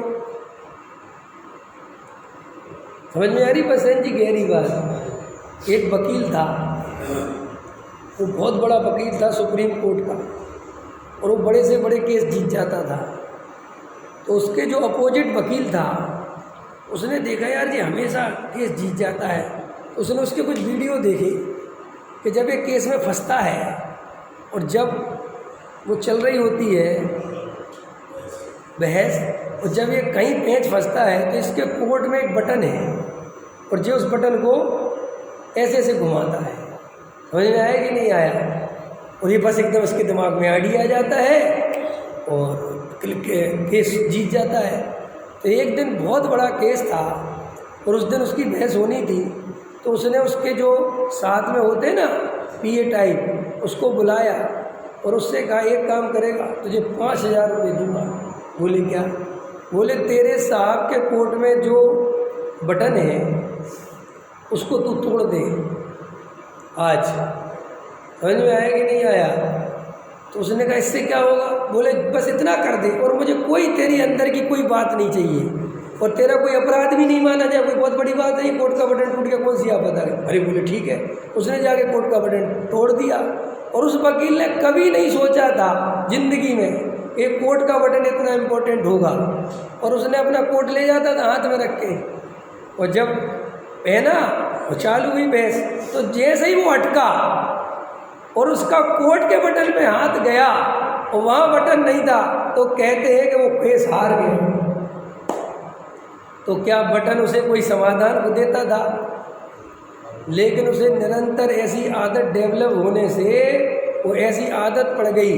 समझ में आ रही बसंत जी गहरी बात? एक वकील था, वो बहुत बड़ा वकील था सुप्रीम कोर्ट का, और वो बड़े से बड़े केस जीत जाता था। तो उसके जो अपोजिट वकील था, उसने देखा यार ये हमेशा केस जीत जाता है। उसने उसके कुछ वीडियो देखे कि जब एक केस में फंसता है और जब वो चल रही होती है बहस, और जब ये कहीं पेंच फंसता है तो इसके कोर्ट में एक बटन है, और जो उस बटन को ऐसे ऐसे घुमाता है। समझ में आया कि नहीं आया? और ये बस एकदम इसके दिमाग में आइडिया आ जाता है और केस जीत जाता है। तो एक दिन बहुत बड़ा केस था और उस दिन उसकी बहस होनी थी, तो उसने उसके जो साथ में होते ना पीए टाइप, उसको बुलाया और उससे कहा एक काम करेगा, तुझे 5,000 रुपये दूंगा। बोले क्या? बोले तेरे साहब के कोर्ट में जो बटन है उसको तू तोड़ दे आज। समझ में आया कि नहीं आया? तो उसने कहा इससे क्या होगा? बोले बस इतना कर दे, और मुझे कोई तेरी अंदर की कोई बात नहीं चाहिए, और तेरा कोई अपराध भी नहीं माना जाए, कोई बहुत बड़ी बात नहीं, कोर्ट का बटन टूट गया, कौन सी आपदा है? अरे बोले ठीक है। उसने जाके कोर्ट का बटन तोड़ दिया, और उस वकील ने कभी नहीं सोचा था जिंदगी में एक कोर्ट का बटन इतना इम्पोर्टेंट होगा, और उसने अपना कोट ले जाता था हाथ में रख के, और जब पहना और चालू हुई बहस, तो जैसे ही वो अटका और उसका कोट के बटन पे हाथ गया और वहाँ बटन नहीं था, तो कहते हैं कि वो केस हार गया। तो क्या बटन उसे कोई समाधान को देता था? लेकिन उसे निरंतर ऐसी आदत डेवलप होने से वो ऐसी आदत पड़ गई,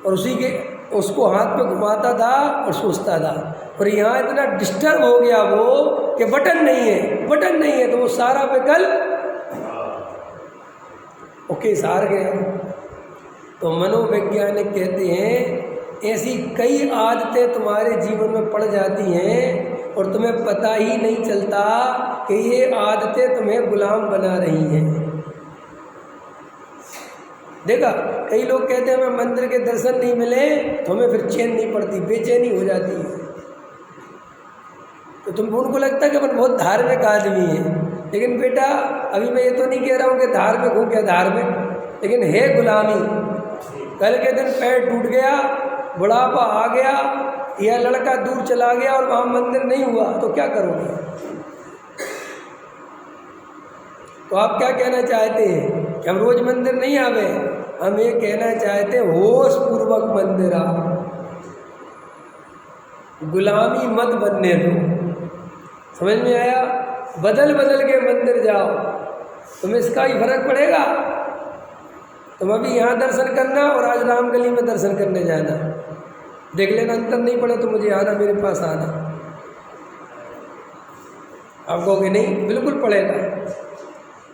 और उसी के उसको हाथ पे घुमाता था और सोचता था, और यहाँ इतना डिस्टर्ब हो गया वो कि बटन नहीं है, तो वो सारा विकल्प ओके हार गया। तो मनोवैज्ञानिक कहते हैं ऐसी कई आदतें तुम्हारे जीवन में पड़ जाती हैं और तुम्हें पता ही नहीं चलता कि ये आदतें तुम्हें गुलाम बना रही हैं। देखा, कई लोग कहते हैं हमें मंदिर के दर्शन नहीं मिले तो हमें फिर चैन नहीं पड़ती, बेचैनी हो जाती है। तो तुम उनको लगता है कि अपन बहुत धार्मिक आदमी है, लेकिन बेटा अभी मैं ये तो नहीं कह रहा हूँ कि धार्मिक हूँ क्या धार्मिक, लेकिन है गुलामी। कल के दिन पैर टूट गया, बुढ़ापा आ गया, या लड़का दूर चला गया और वहाँ मंदिर नहीं हुआ, तो क्या करोगे? तो आप क्या कहना चाहते हैं कि हम रोज मंदिर नहीं आवे? हम ये कहना चाहते हैं होश पूर्वक मंदिर आओ, गुलामी मत बनने दो। समझ में आया? बदल बदल के मंदिर जाओ, तुम्हें इसका ही फर्क पड़ेगा। तुम अभी यहाँ दर्शन करना और आज रामगली में दर्शन करने जाना, देख लेना, अंतर नहीं पड़े तो मुझे आना, मेरे पास आना। आप कहोगे नहीं, बिल्कुल पड़ेगा,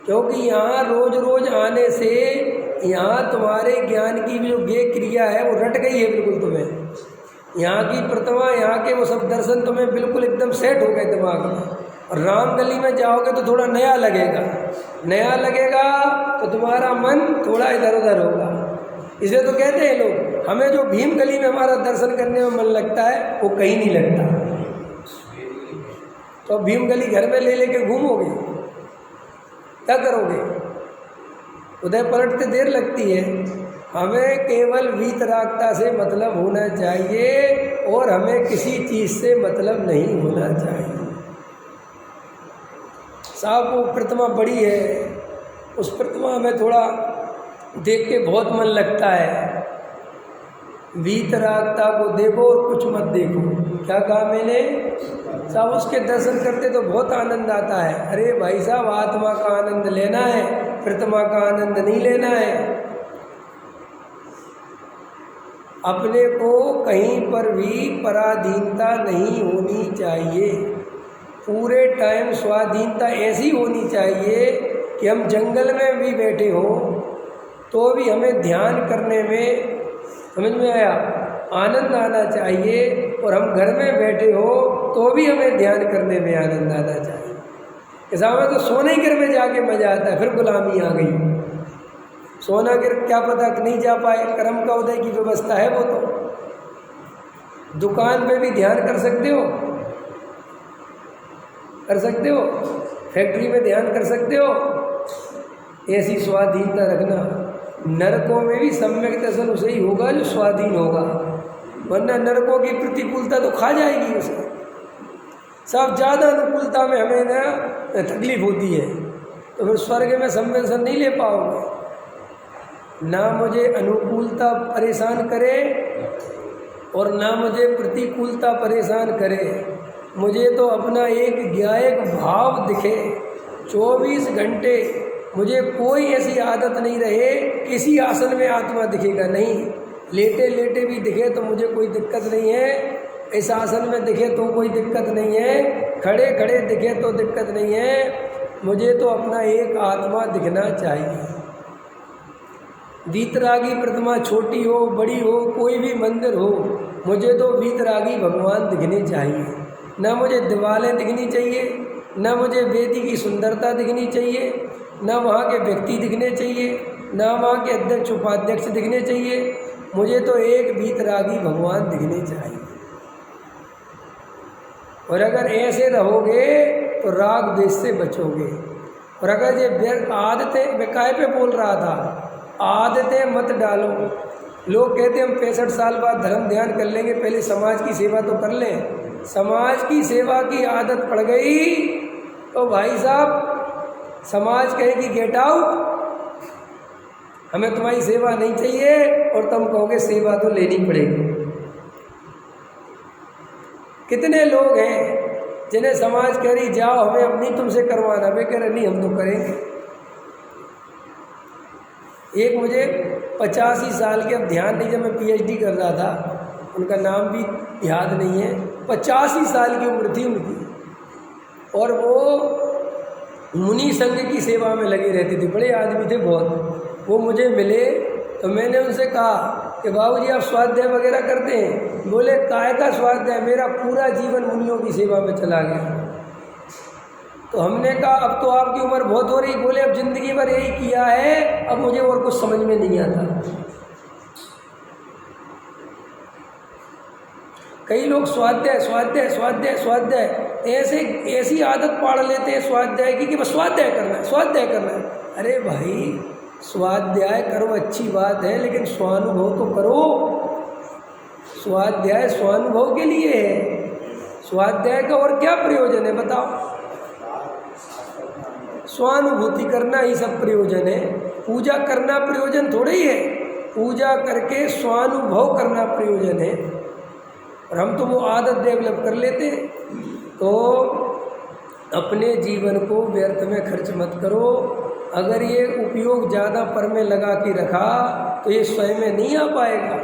क्योंकि यहाँ रोज रोज आने से यहाँ तुम्हारे ज्ञान की जो गे क्रिया है वो रट गई है बिल्कुल। तुम्हें यहाँ की प्रतिमा, यहाँ के वो सब दर्शन तुम्हें बिल्कुल एकदम सेट हो गए दिमाग में। और राम गली में जाओगे तो थोड़ा नया लगेगा तो तुम्हारा मन थोड़ा इधर उधर होगा। इसलिए तो कहते हैं लोग, हमें जो भीम गली में हमारा दर्शन करने में मन लगता है वो कहीं नहीं लगता। तो भीम गली घर में ले लेके घूमोगे, क्या करोगे? उधर पलटते देर लगती है। हमें केवल वीतरागता से मतलब होना चाहिए और हमें किसी चीज़ से मतलब नहीं होना चाहिए। साहब वो प्रतिमा बड़ी है, उस प्रतिमा में थोड़ा देख के बहुत मन लगता है। वीतरागता को देखो और कुछ मत देखो। क्या कहा मैंने? साहब उसके दर्शन करते तो बहुत आनंद आता है। अरे भाई साहब, आत्मा का आनंद लेना है, प्रतिमा का आनंद नहीं लेना है। अपने को कहीं पर भी पराधीनता नहीं होनी चाहिए। पूरे टाइम स्वाधीनता ऐसी होनी चाहिए कि हम जंगल में भी बैठे हों तो भी हमें ध्यान करने में, समझ में आया, आनंद आना चाहिए। और हम घर में बैठे हो तो भी हमें ध्यान करने में आनंद आना चाहिए। ऐसा में तो सोने गिर में जाके मजा आता है, फिर गुलामी आ गई। सोना गिर क्या पता नहीं जा पाए, कर्म का उदय की व्यवस्था है वो तो। दुकान पे भी ध्यान कर सकते हो, फैक्ट्री में ध्यान कर सकते हो। ऐसी स्वाधीनता रखना। नरकों में भी सम्यक दर्शन उसे ही होगा जो स्वाधीन होगा, वरना नरकों की प्रतिकूलता तो खा जाएगी उसे। सब ज़्यादा अनुकूलता में हमें ना तकलीफ होती है, तो फिर स्वर्ग में सम्यक दर्शन नहीं ले पाओगे। ना मुझे अनुकूलता परेशान करे और ना मुझे प्रतिकूलता परेशान करे। मुझे तो अपना एक ज्ञायक भाव दिखे 24 घंटे। मुझे कोई ऐसी आदत नहीं रहे किसी आसन में आत्मा दिखेगा नहीं। लेटे लेटे भी दिखे तो मुझे कोई दिक्कत नहीं है, इस आसन में दिखे तो कोई दिक्कत नहीं है, खड़े खड़े दिखे तो दिक्कत नहीं है। मुझे तो अपना एक आत्मा दिखना चाहिए। वीतरागी प्रतिमा छोटी हो बड़ी हो, कोई भी मंदिर हो, मुझे तो वीतरागी भगवान दिखने चाहिए। ना मुझे दीवारें दिखनी चाहिए, ना मुझे वेदी की सुंदरता दिखनी चाहिए, ना वहाँ के व्यक्ति दिखने चाहिए, ना वहाँ के अध्यक्ष उपाध्यक्ष दिखने चाहिए। मुझे तो एक वीतरागी भगवान दिखने चाहिए। और अगर ऐसे रहोगे तो राग द्वेष से बचोगे। और अगर ये व्यर्थ आदतें, मैं काय पे बोल रहा था, आदतें मत डालो। लोग कहते हैं हम 65 साल बाद धर्म ध्यान कर लेंगे, पहले समाज की सेवा तो कर लें। समाज की सेवा की आदत पड़ गई तो भाई साहब समाज कहेगी गेट आउट, हमें तुम्हारी सेवा नहीं चाहिए, और तुम कहोगे सेवा तो लेनी पड़ेगी। कितने लोग हैं जिन्हें समाज कह रही जाओ हमें अब नहीं तुमसे करवाना, वे कह रहे नहीं हम तो करेंगे। एक मुझे 85 साल के, अब ध्यान नहीं, जब मैं PhD कर रहा था, उनका नाम भी याद नहीं है, 85 साल की उम्र थी उनकी, और वो मुनि संघ की सेवा में लगे रहते थे, बड़े आदमी थे बहुत। वो मुझे मिले तो मैंने उनसे कहा कि बाबूजी आप स्वाध्याय वगैरह करते हैं? बोले काय का स्वाध्याय, मेरा पूरा जीवन मुनियों की सेवा में चला गया। तो हमने कहा अब तो आपकी उम्र बहुत हो रही। बोले अब जिंदगी भर यही किया है, अब मुझे और कुछ समझ में नहीं आता। कई लोग स्वाध्याय स्वाध्याय स्वाध्याय स्वाध्याय ऐसी आदत पाड़ लेते हैं स्वाध्याय की कि बस स्वाध्याय करना है, स्वाध्याय करना है। अरे भाई स्वाध्याय करो, अच्छी बात है, लेकिन स्वानुभव तो करो। स्वाध्याय स्वानुभव के लिए है। स्वाध्याय का और क्या प्रयोजन है बताओ? स्वानुभूति करना ही सब प्रयोजन है। पूजा करना प्रयोजन थोड़ा ही है, पूजा करके स्वानुभव करना प्रयोजन है। और हम तो वो आदत डेवलप कर लेते हैं। तो अपने जीवन को व्यर्थ में खर्च मत करो। अगर ये उपयोग ज़्यादा पर में लगा के रखा तो ये स्वयं में नहीं आ पाएगा।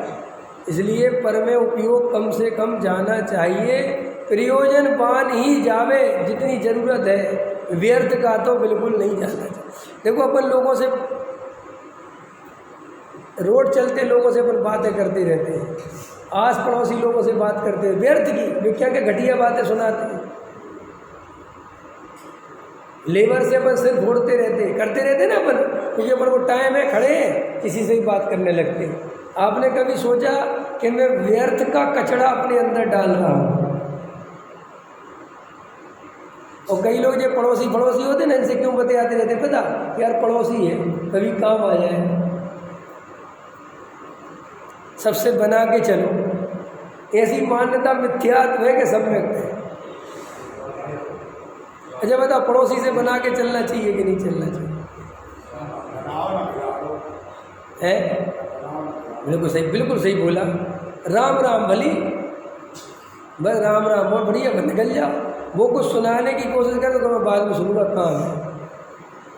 इसलिए पर में उपयोग कम से कम जाना चाहिए। प्रयोजनवान ही जावे जितनी ज़रूरत है, व्यर्थ का तो बिल्कुल नहीं जाना चाहिए। देखो अपन लोगों से, रोड चलते लोगों से अपन बातें करते रहते हैं, आस पड़ोसी लोगों से बात करते हैं व्यर्थ की, वे क्या क्या घटिया बातें सुनाते हैं। लेबर से अपन सिर फोड़ते रहते करते रहते ना अपन, क्योंकि अपन को टाइम है, खड़े हैं, किसी से ही बात करने लगते। आपने कभी सोचा कि मैं व्यर्थ का कचरा अपने अंदर डाल रहा हूँ? और कई लोग जो पड़ोसी होते ना, इनसे क्यों बतियाते रहते पता, यार पड़ोसी है कभी काम आ जाए, सबसे बना के चलो। ऐसी मान्यता मिथ्यात्व है कि सम्यक है। अच्छा बताओ, पड़ोसी से बना के चलना चाहिए कि नहीं चलना चाहिए? है बिल्कुल सही बोला। राम राम भली, बस राम राम बहुत बढ़िया, बस निकल जाओ। वो कुछ सुनाने की कोशिश करे तो मैं बाद में सुनूंगा, काम है।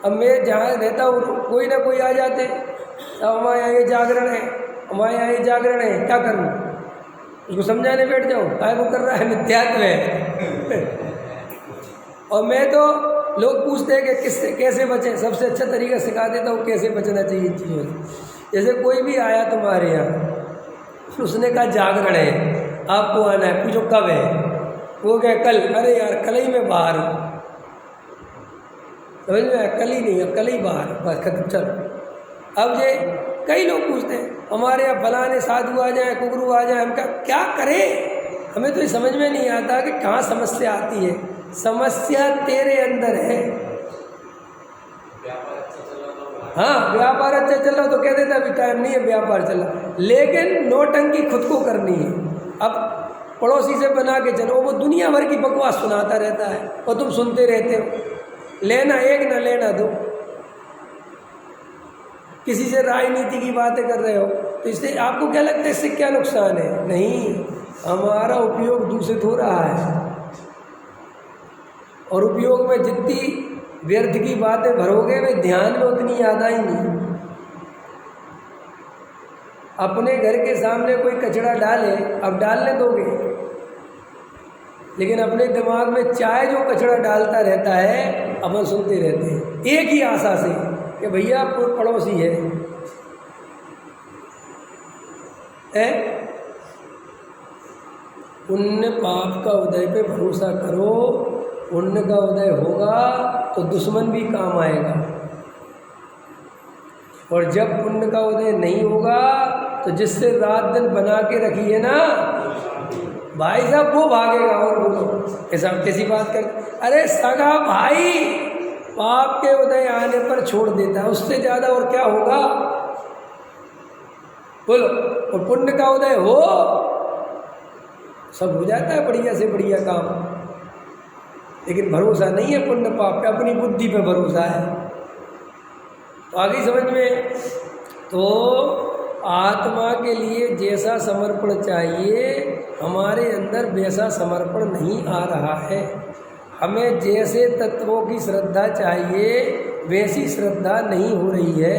अब मैं जहाँ रहता हूँ कोई ना कोई आ जाते, अब हमारे यहाँ ये जागरण है, हमारे यहाँ ये जागरण है, क्या करूँ? उसको समझाने बैठ जाऊँ, काय वो कर रहा है, मिथ्यात्व है। और मैं तो लोग पूछते हैं कि किससे कैसे बचें, सबसे अच्छा तरीका सिखा देता हूँ कैसे बचना चाहिए इन चीज़ों से। जैसे कोई भी आया तुम्हारे यहाँ, उसने कहा जागरण है, आपको आना है, पूछो कब है? वो क्या कल? अरे यार कल ही मैं बाहर हूँ, समझ में आया? कल ही नहीं है, कल ही बाहर, बस खत्म, चलो। अब ये कई लोग पूछते हैं हमारे यहाँ फलाने साधु आ जाए, कुगरू आ जाए, हम क्या करें? हमें तो ये समझ में नहीं आता कि कहाँ समस्या आती है। समस्या तेरे अंदर है। हाँ, व्यापार अच्छा चल रहा तो कह देता अभी टाइम नहीं है, व्यापार चल रहा, लेकिन नोटंकी खुद को करनी है। अब पड़ोसी से बना के चलो, वो दुनिया भर की बकवास सुनाता रहता है और तुम सुनते रहते हो, लेना एक ना लेना दो। किसी से राजनीति की बातें कर रहे हो तो इससे आपको क्या लगता है इससे क्या नुकसान है? नहीं, हमारा उपयोग दूषित हो रहा है, और उपयोग में जितनी व्यर्थ की बातें भरोगे वे ध्यान में उतनी याद आएंगी। अपने घर के सामने कोई कचरा डाले, अब डालने दोगे, लेकिन अपने दिमाग में चाहे जो कचरा डालता रहता है अपन सुनते रहते हैं, एक ही आशा से कि भैया पड़ोसी है। पुण्य पाप का उदय पे भरोसा करो, पुण्य का उदय होगा तो दुश्मन भी काम आएगा, और जब पुण्य का उदय नहीं होगा तो जिससे रात दिन बना के रखी है ना भाई साहब, वो भागेगा। और बोलो ऐसा कैसी बात कर, अरे सगा भाई पाप के उदय आने पर छोड़ देता है, उससे ज़्यादा और क्या होगा? बोलो। और पुण्य का उदय हो सब हो जाता है बढ़िया से बढ़िया काम, लेकिन भरोसा नहीं है पुण्य पाप पे, अपनी बुद्धि पे भरोसा है। तो आगे समझ में, तो आत्मा के लिए जैसा समर्पण चाहिए हमारे अंदर वैसा समर्पण नहीं आ रहा है। हमें जैसे तत्वों की श्रद्धा चाहिए वैसी श्रद्धा नहीं हो रही है।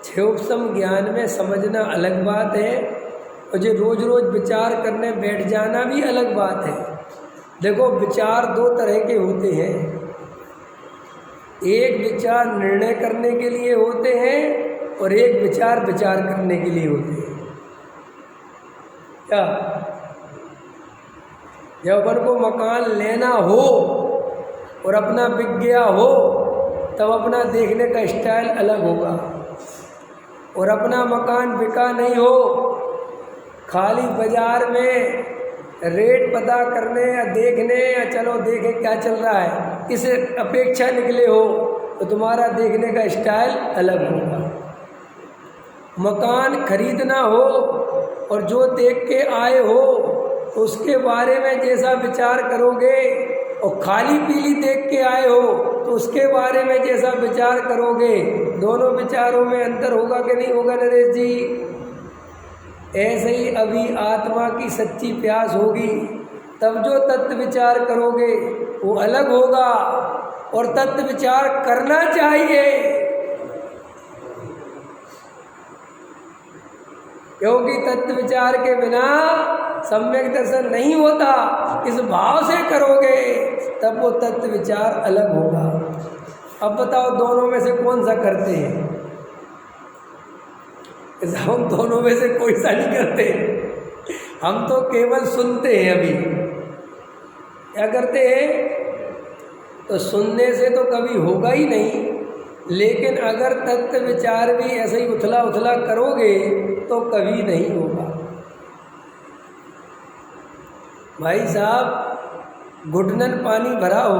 क्षोभसम ज्ञान में समझना अलग बात है, और जो रोज रोज विचार करने बैठ जाना भी अलग बात है। देखो, विचार दो तरह के होते हैं, एक विचार निर्णय करने के लिए होते हैं और एक विचार करने के लिए होते हैं। क्या? जब अपन को मकान लेना हो और अपना बिक गया हो तब अपना देखने का स्टाइल अलग होगा, और अपना मकान बिका नहीं हो, खाली बाजार में रेट पता करने या देखने या चलो देखें क्या चल रहा है इस अपेक्षा निकले हो तो तुम्हारा देखने का स्टाइल अलग होगा। मकान खरीदना हो और जो देख के आए हो उसके बारे में जैसा विचार करोगे, और खाली पीली देख के आए हो तो उसके बारे में जैसा विचार करोगे, दोनों विचारों में अंतर होगा कि नहीं होगा नरेश जी? ऐसे ही अभी आत्मा की सच्ची प्यास होगी तब जो तत्व विचार करोगे वो अलग होगा, और तत्व विचार करना चाहिए, क्योंकि तत्व विचार के बिना सम्यक दर्शन नहीं होता। इस भाव से करोगे तब वो तत्व विचार अलग होगा। अब बताओ दोनों में से कौन सा करते हैं? हम दोनों में से कोई सा नहीं करते, हम तो केवल सुनते हैं। अभी क्या करते हैं? तो सुनने से तो कभी होगा ही नहीं, लेकिन अगर तत्व विचार भी ऐसे ही उथला उथला करोगे तो कभी नहीं होगा। भाई साहब, घुटनन पानी भरा हो,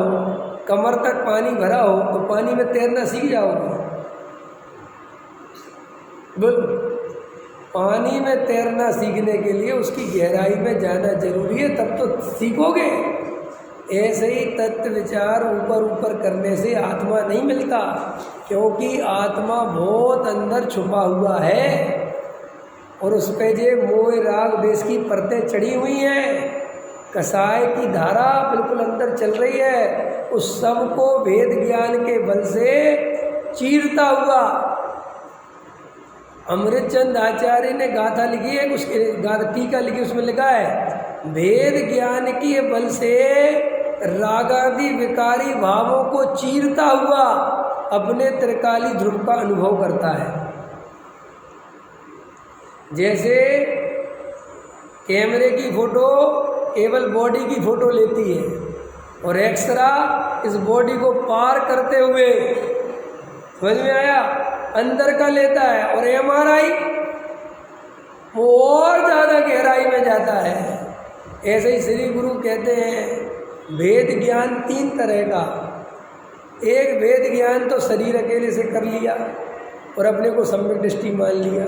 कमर तक पानी भरा हो, तो पानी में तैरना सीख जाओगे? बोल, पानी में तैरना सीखने के लिए उसकी गहराई में जाना जरूरी है, तब तो सीखोगे। ऐसे ही तत्व विचार ऊपर ऊपर करने से आत्मा नहीं मिलता, क्योंकि आत्मा बहुत अंदर छुपा हुआ है और उस पे जे मोह राग देश की परतें चढ़ी हुई हैं, कसाय की धारा बिल्कुल अंदर चल रही है। उस सब को वेद ज्ञान के बल से चीरता हुआ अमृतचंद आचार्य ने गाथा लिखी है, उसके गाथा टीका लिखी, उसमें लिखा है वेद ज्ञान के बल से रागादि विकारी भावों को चीरता हुआ अपने त्रिकाली ध्रुव का अनुभव करता है। जैसे कैमरे की फोटो केवल बॉडी की फोटो लेती है और एक्सरा इस बॉडी को पार करते हुए, समझ में आया, अंदर का लेता है, और एमआरआई वो और ज़्यादा गहराई में जाता है। ऐसे ही श्री गुरु कहते हैं वेद ज्ञान 3 तरह का। एक वेद ज्ञान तो शरीर अकेले से कर लिया और अपने को सम्यक दृष्टि मान लिया,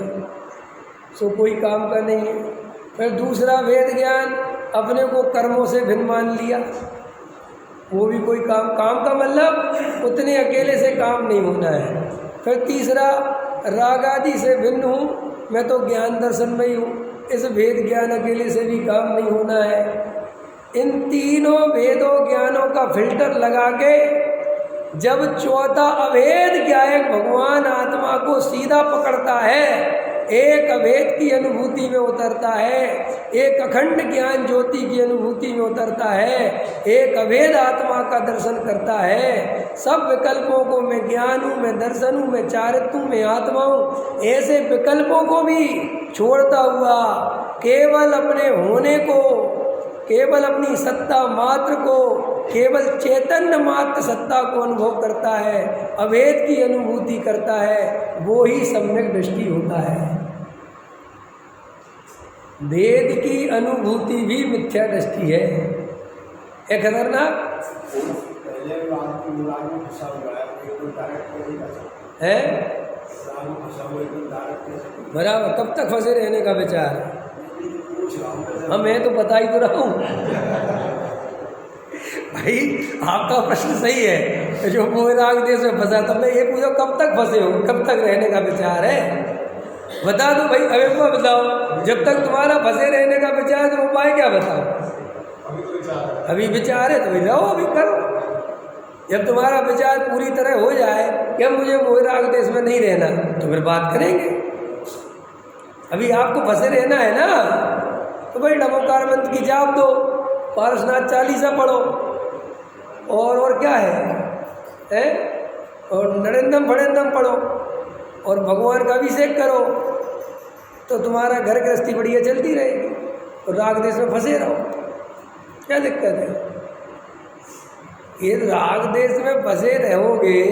सो कोई काम का नहीं है। फिर दूसरा वेद ज्ञान अपने को कर्मों से भिन्न मान लिया, वो भी कोई काम का मतलब उतने अकेले से काम नहीं होना है। फिर तीसरा राग आदि से भिन्न हूँ, मैं तो ज्ञान दर्शन में ही हूँ, इस भेद ज्ञान अकेले से भी काम नहीं होना है। इन तीनों भेदों ज्ञानों का फिल्टर लगा के जब चौथा अभेद ज्ञायक भगवान आत्मा को सीधा पकड़ता है, एक अभेद की अनुभूति में उतरता है, एक अखंड ज्ञान ज्योति की अनुभूति में उतरता है, एक अभेद आत्मा का दर्शन करता है। सब विकल्पों को मैं ज्ञान हूँ, मैं दर्शन हूँ, मैं चारित्र हूँ, मैं आत्मा हूँ, ऐसे विकल्पों को भी छोड़ता हुआ केवल अपने होने को, केवल अपनी सत्ता मात्र को, केवल चैतन्य मात्र सत्ता को अनुभव करता है, अभेद की अनुभूति करता है, वो ही सम्यक दृष्टि होता है। वेद की अनुभूति भी मिथ्या दृष्टि है। एक खतरनाक है बराबर। कब तक फंसे रहने का विचार? मैं तो बता ही तो रहा हूँ भाई, आपका प्रश्न सही है। जो मोह राग देश में फंसा, तब मैं ये पूछो कब तक फंसे हो, कब तक रहने का विचार है? बता दो भाई, अभी को बताओ। जब तक तुम्हारा फंसे रहने का विचार है तो उपाय क्या बताओ? अभी विचार है तो भाई रहो, अभी करो। जब तुम्हारा विचार पूरी तरह हो जाए कि अब मुझे मोह राग देश में नहीं रहना, तो फिर बात करेंगे। अभी आपको फंसे रहना है ना, तो भाई नमोकार मंत्र की जाप दो, पारसनाथ चालीसा पढ़ो, और क्या है और नरेंद्रम फणेंद्रम पढ़ो और भगवान का अभिषेक करो, तो तुम्हारा घर गृहस्थी बढ़िया चलती रहेगी और राग देश में फंसे रहो। क्या दिक्कत है? ये राग देश में फंसे रहोगे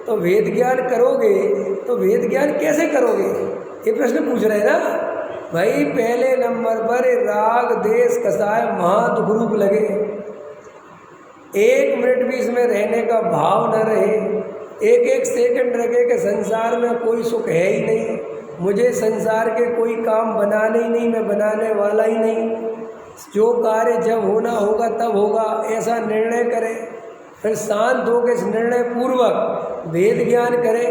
तो वेद ज्ञान करोगे, तो वेद ज्ञान कैसे करोगे? ये प्रश्न पूछ रहे हैं ना भाई। पहले नंबर पर राग देश कसाय महादुख लगे, 1 मिनट भी इसमें रहने का भाव न रहे, एक सेकंड लगे कि संसार में कोई सुख है ही नहीं, मुझे संसार के कोई काम बनाने ही नहीं, मैं बनाने वाला ही नहीं, जो कार्य जब होना होगा तब होगा, ऐसा निर्णय करें। फिर शांत होकर इस निर्णय पूर्वक वेद ज्ञान करें,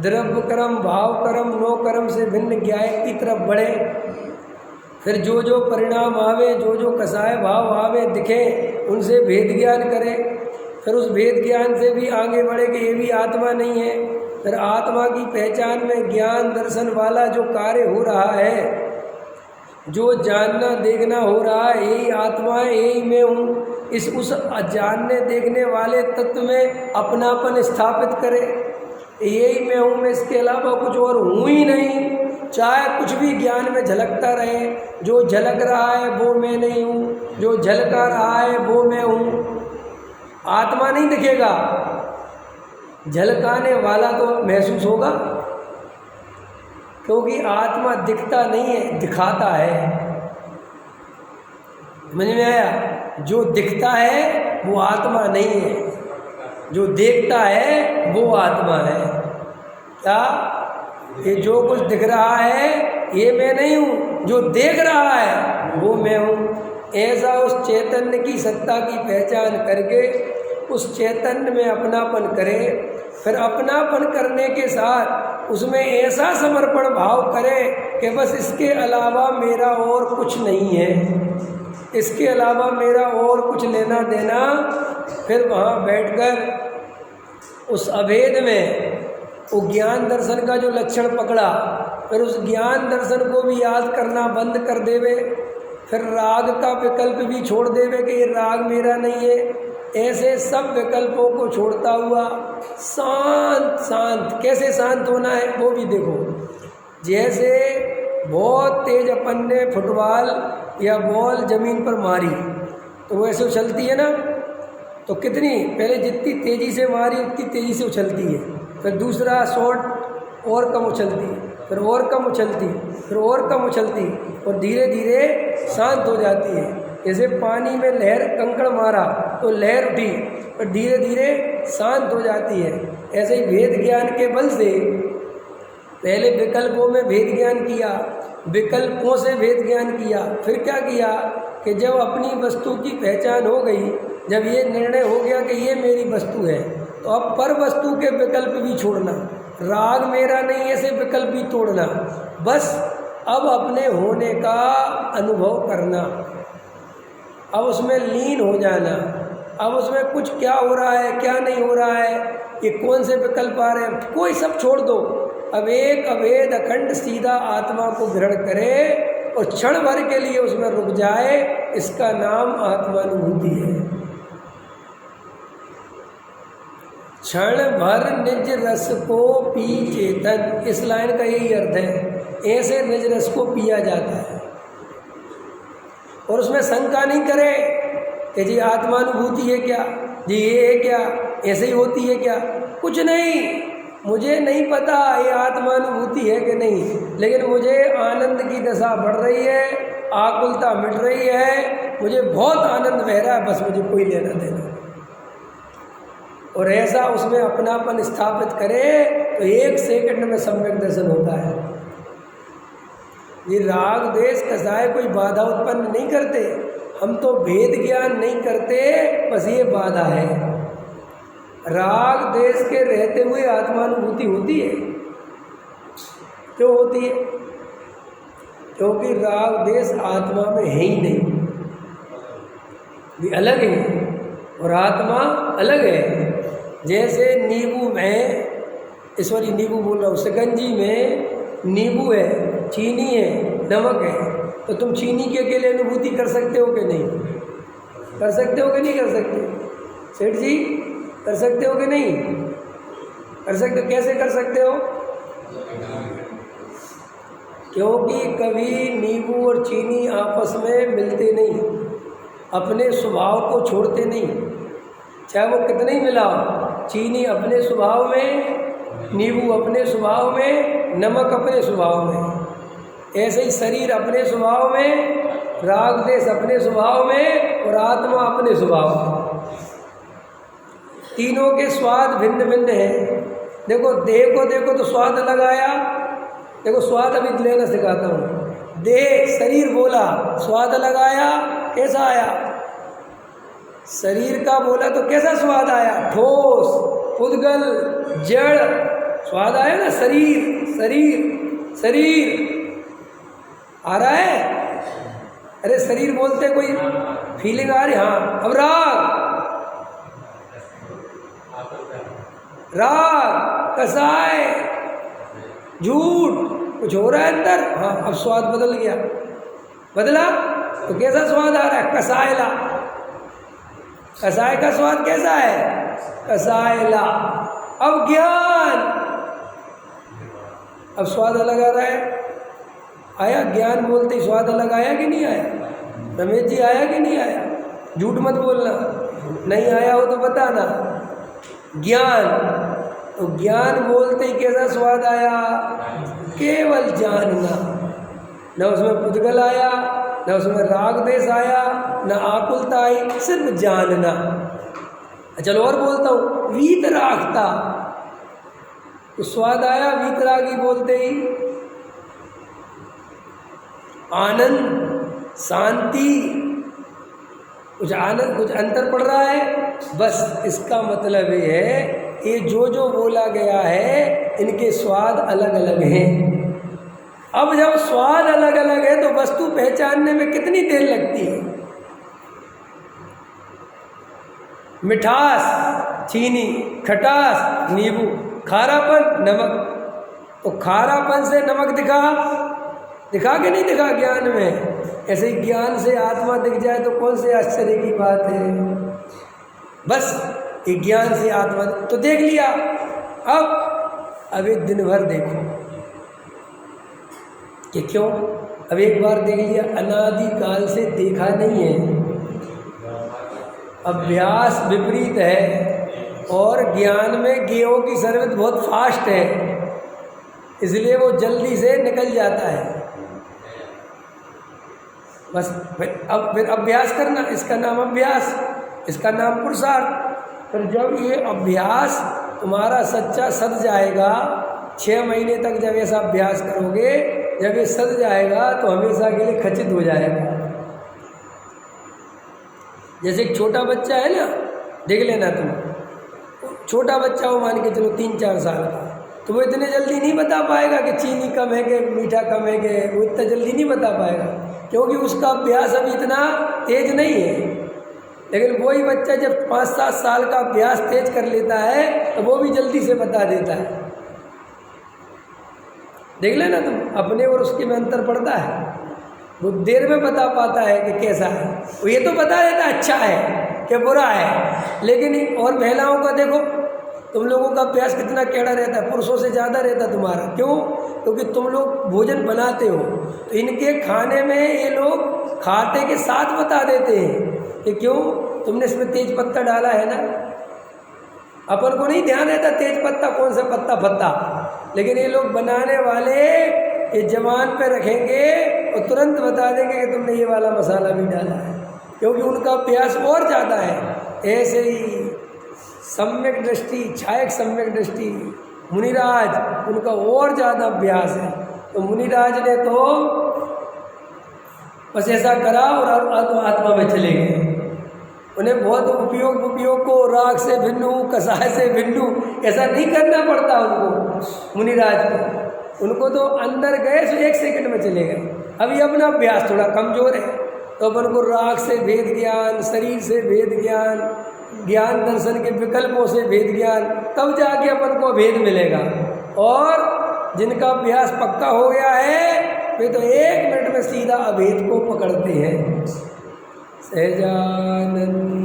द्रव्य कर्म, भाव कर्म, नो कर्म से भिन्न ज्ञान की तरफ बढ़े। फिर जो जो परिणाम आवे, जो जो कसाय भाव आवे दिखे, उनसे भेद ज्ञान करें। फिर उस भेद ज्ञान से भी आगे बढ़े कि ये भी आत्मा नहीं है। फिर आत्मा की पहचान में ज्ञान दर्शन वाला जो कार्य हो रहा है, जो जानना देखना हो रहा है, यही आत्मा है, यही मैं हूँ। उस जानने देखने वाले तत्व में अपनापन स्थापित करे, यही मैं हूँ, मैं इसके अलावा कुछ और हूँ ही नहीं। चाहे कुछ भी ज्ञान में झलकता रहे, जो झलक रहा है वो मैं नहीं हूँ, जो झलका रहा है वो मैं हूँ। आत्मा नहीं दिखेगा, झलकाने वाला तो महसूस होगा, क्योंकि आत्मा दिखता नहीं है, दिखाता है। समझ में आया? जो दिखता है वो आत्मा नहीं है, जो देखता है वो आत्मा है। क्या? ये जो कुछ दिख रहा है ये मैं नहीं हूँ, जो देख रहा है वो मैं हूँ। ऐसा उस चैतन्य की सत्ता की पहचान करके उस चैतन्य में अपनापन करे, फिर अपनापन करने के साथ उसमें ऐसा समर्पण भाव करे कि बस इसके अलावा मेरा और कुछ नहीं है, इसके अलावा मेरा और कुछ लेना देना। फिर वहाँ बैठकर उस अभेद में वो ज्ञान दर्शन का जो लक्षण पकड़ा, फिर उस ज्ञान दर्शन को भी याद करना बंद कर देवे, फिर राग का विकल्प भी छोड़ देवे कि ये राग मेरा नहीं है। ऐसे सब विकल्पों को छोड़ता हुआ शांत शांत, कैसे शांत होना है वो भी देखो। जैसे बहुत तेज अपन ने फुटबॉल या बॉल ज़मीन पर मारी तो वो ऐसे उछलती है ना, तो कितनी पहले जितनी तेज़ी से मारी उतनी तेज़ी से उछलती है, फिर दूसरा शॉट और कम उछलती, फिर और कम उछलती, फिर और कम उछलती, और धीरे धीरे शांत हो जाती है। जैसे पानी में लहर, कंकड़ मारा तो लहर उठी, और धीरे धीरे शांत हो जाती है। ऐसे ही भेद ज्ञान के बल से पहले विकल्पों में भेद ज्ञान किया, विकल्पों से भेद ज्ञान किया, फिर क्या किया कि जब अपनी वस्तु की पहचान हो गई, जब ये निर्णय हो गया कि ये मेरी वस्तु है, तो अब पर वस्तु के विकल्प भी छोड़ना, राग मेरा नहीं ऐसे विकल्प भी तोड़ना, बस अब अपने होने का अनुभव करना, अब उसमें लीन हो जाना। अब उसमें कुछ क्या हो रहा है क्या नहीं हो रहा है, ये कौन से विकल्प आ रहे हैं, कोई सब छोड़ दो। अब एक अभेद अखंड सीधा आत्मा को ग्रहण करे और क्षण भर के लिए उसमें रुक जाए, इसका नाम आत्मानुभूति है। क्षण भर निज रस को पी चेतन, इस लाइन का यही अर्थ है। ऐसे निज रस को पिया जाता है और उसमें शंका नहीं करे कि जी आत्मानुभूति है क्या, जी ये है क्या, ऐसे ही होती है क्या, कुछ नहीं, मुझे नहीं पता ये आत्मानुभूति है कि नहीं, लेकिन मुझे आनंद की दशा बढ़ रही है, आकुलता मिट रही है, मुझे बहुत आनंद बह रहा है, बस मुझे कोई लेना देना। और ऐसा उसमें अपनापन स्थापित करे तो 1 सेकंड में सम्यक दर्शन होता है। ये राग द्वेष कसाय कोई बाधा उत्पन्न नहीं करते, हम तो भेद ज्ञान नहीं करते, बस ये बाधा है। राग द्वेष के रहते हुए आत्मानुभूति होती है। क्यों होती है? क्योंकि राग द्वेष आत्मा में है ही नहीं, ये अलग है और आत्मा अलग है। जैसे नींबू में, सॉरी नींबू बोल रहा हूँ, शिकंजी में नींबू है, चीनी है, नमक है, तो तुम चीनी के अकेले अनुभूति कर सकते हो कि नहीं? कर सकते हो कि नहीं कर सकते? सेठ जी कर सकते हो कि नहीं कर सकते? कैसे कर सकते हो? क्योंकि कभी नींबू और चीनी आपस में मिलते नहीं, अपने स्वभाव को छोड़ते नहीं, चाहे वो कितने ही मिलाओ। चीनी अपने स्वभाव में, नींबू अपने स्वभाव में, नमक अपने स्वभाव में। ऐसे ही शरीर अपने स्वभाव में, राग द्वेष अपने स्वभाव में और आत्मा अपने स्वभाव में। तीनों के स्वाद भिन्न भिन्न हैं। देखो देह को देखो तो स्वाद अलग आया, देखो स्वाद अभी लेना सिखाता हूँ। देह शरीर बोला, स्वाद अलग आया, कैसा आया? शरीर का बोला तो कैसा स्वाद आया? ठोस, उद्गल, जड़ स्वाद आया ना। शरीर शरीर शरीर आ रहा है? अरे शरीर बोलते कोई फीलिंग आ रही? हाँ। अब राग, राग कसाय, झूठ, कुछ हो रहा है अंदर। हाँ, अब स्वाद बदल गया। बदला तो कैसा स्वाद आ रहा है? कसायला। कसाय का स्वाद कैसा है? कसायला। अब ज्ञान, अब स्वाद अलग आ रहा है। आया? ज्ञान बोलते ही स्वाद अलग आया कि नहीं आया? रमेश जी आया कि नहीं आया? झूठ मत बोलना। नहीं आया हो तो बताना। ज्ञान, तो ज्ञान बोलते ही कैसा स्वाद आया? केवल जानना, न उसमें पुद्गल आया, न उसमें राग देश आया, न आकुलता आई, सिर्फ जानना। चलो और बोलता हूँ, वीतरागता, तो स्वाद आया वीतरागी बोलते ही। आनंद, शांति, कुछ आनंद, कुछ अंतर पड़ रहा है? बस इसका मतलब ये है, ये जो जो बोला गया है इनके स्वाद अलग अलग हैं। अब जब स्वाद अलग अलग है तो वस्तु पहचानने में कितनी देर लगती है? मिठास चीनी, खटास नींबू, खारापन नमक। तो खारापन से नमक दिखा के नहीं दिखा ज्ञान में? ऐसे ही ज्ञान से आत्मा दिख जाए तो कौन से आश्चर्य की बात है। बस ये ज्ञान से आत्मा तो देख लिया। अब एक दिन भर देखो कि क्यों? अब एक बार देख लिया, अनादि काल से देखा नहीं है। अभ्यास विपरीत है और ज्ञान में गेहूं की सर्विस बहुत फास्ट है, इसलिए वो जल्दी से निकल जाता है। बस फिर अभ्यास करना, इसका नाम अभ्यास, इसका नाम पुरुषार्थ। फिर जब ये अभ्यास तुम्हारा सच्चा सद जाएगा, 6 महीने तक जब ऐसा अभ्यास करोगे, जब ये सद जाएगा तो हमेशा के लिए खचित हो जाएगा। जैसे एक छोटा बच्चा है ना, देख लेना तुम, छोटा बच्चा हो, मान के चलो 3-4 साल का, तो वो इतने जल्दी नहीं बता पाएगा कि चीनी कम है कि मीठा कम है, कि वो इतना जल्दी नहीं बता पाएगा, क्योंकि उसका अभ्यास अभी इतना तेज नहीं है। लेकिन वही बच्चा जब 5-7 साल का अभ्यास तेज कर लेता है तो वो भी जल्दी से बता देता है। देख लेना तुम, अपने और उसके में अंतर पड़ता है। वो देर में बता पाता है कि कैसा है, वो ये तो बता देता है अच्छा है कि बुरा है। लेकिन और महिलाओं का देखो, तुम लोगों का अभ्यास कितना टेढ़ा रहता है, पुरुषों से ज़्यादा रहता तुम्हारा। क्यों? क्योंकि तुम लोग भोजन बनाते हो, तो इनके खाने में ये लोग खाते के साथ बता देते हैं कि क्यों तुमने इसमें तेज पत्ता डाला है ना। अपन को नहीं ध्यान रहता तेज पत्ता कौन सा पत्ता फत्ता, लेकिन ये लोग बनाने वाले ये जवान पे रखेंगे और तुरंत बता देंगे कि तुमने ये वाला मसाला भी डाला है, क्योंकि उनका अभ्यास और ज़्यादा है। ऐसे ही सम्यक दृष्टि, छायक सम्यक दृष्टि, मुनिराज, उनका और ज़्यादा अभ्यास है। तो मुनिराज ने तो बस ऐसा करा और आत्मा में चले गए। उन्हें बहुत उपयोग को राग से भिन्नु, कसाय से भिन्नु ऐसा नहीं करना पड़ता उनको, मुनिराज को। उनको तो अंदर गए तो 1 सेकंड में चले गए। अभी अपना अभ्यास थोड़ा कमज़ोर है, तो अपन को राग से भेद ज्ञान, शरीर से भेद ज्ञान, ज्ञान दर्शन के विकल्पों से भेद ज्ञान, तब जाके अपन को भेद मिलेगा। और जिनका अभ्यास पक्का हो गया है वे तो 1 मिनट में सीधा अभेद को पकड़ते हैं। सहजानंद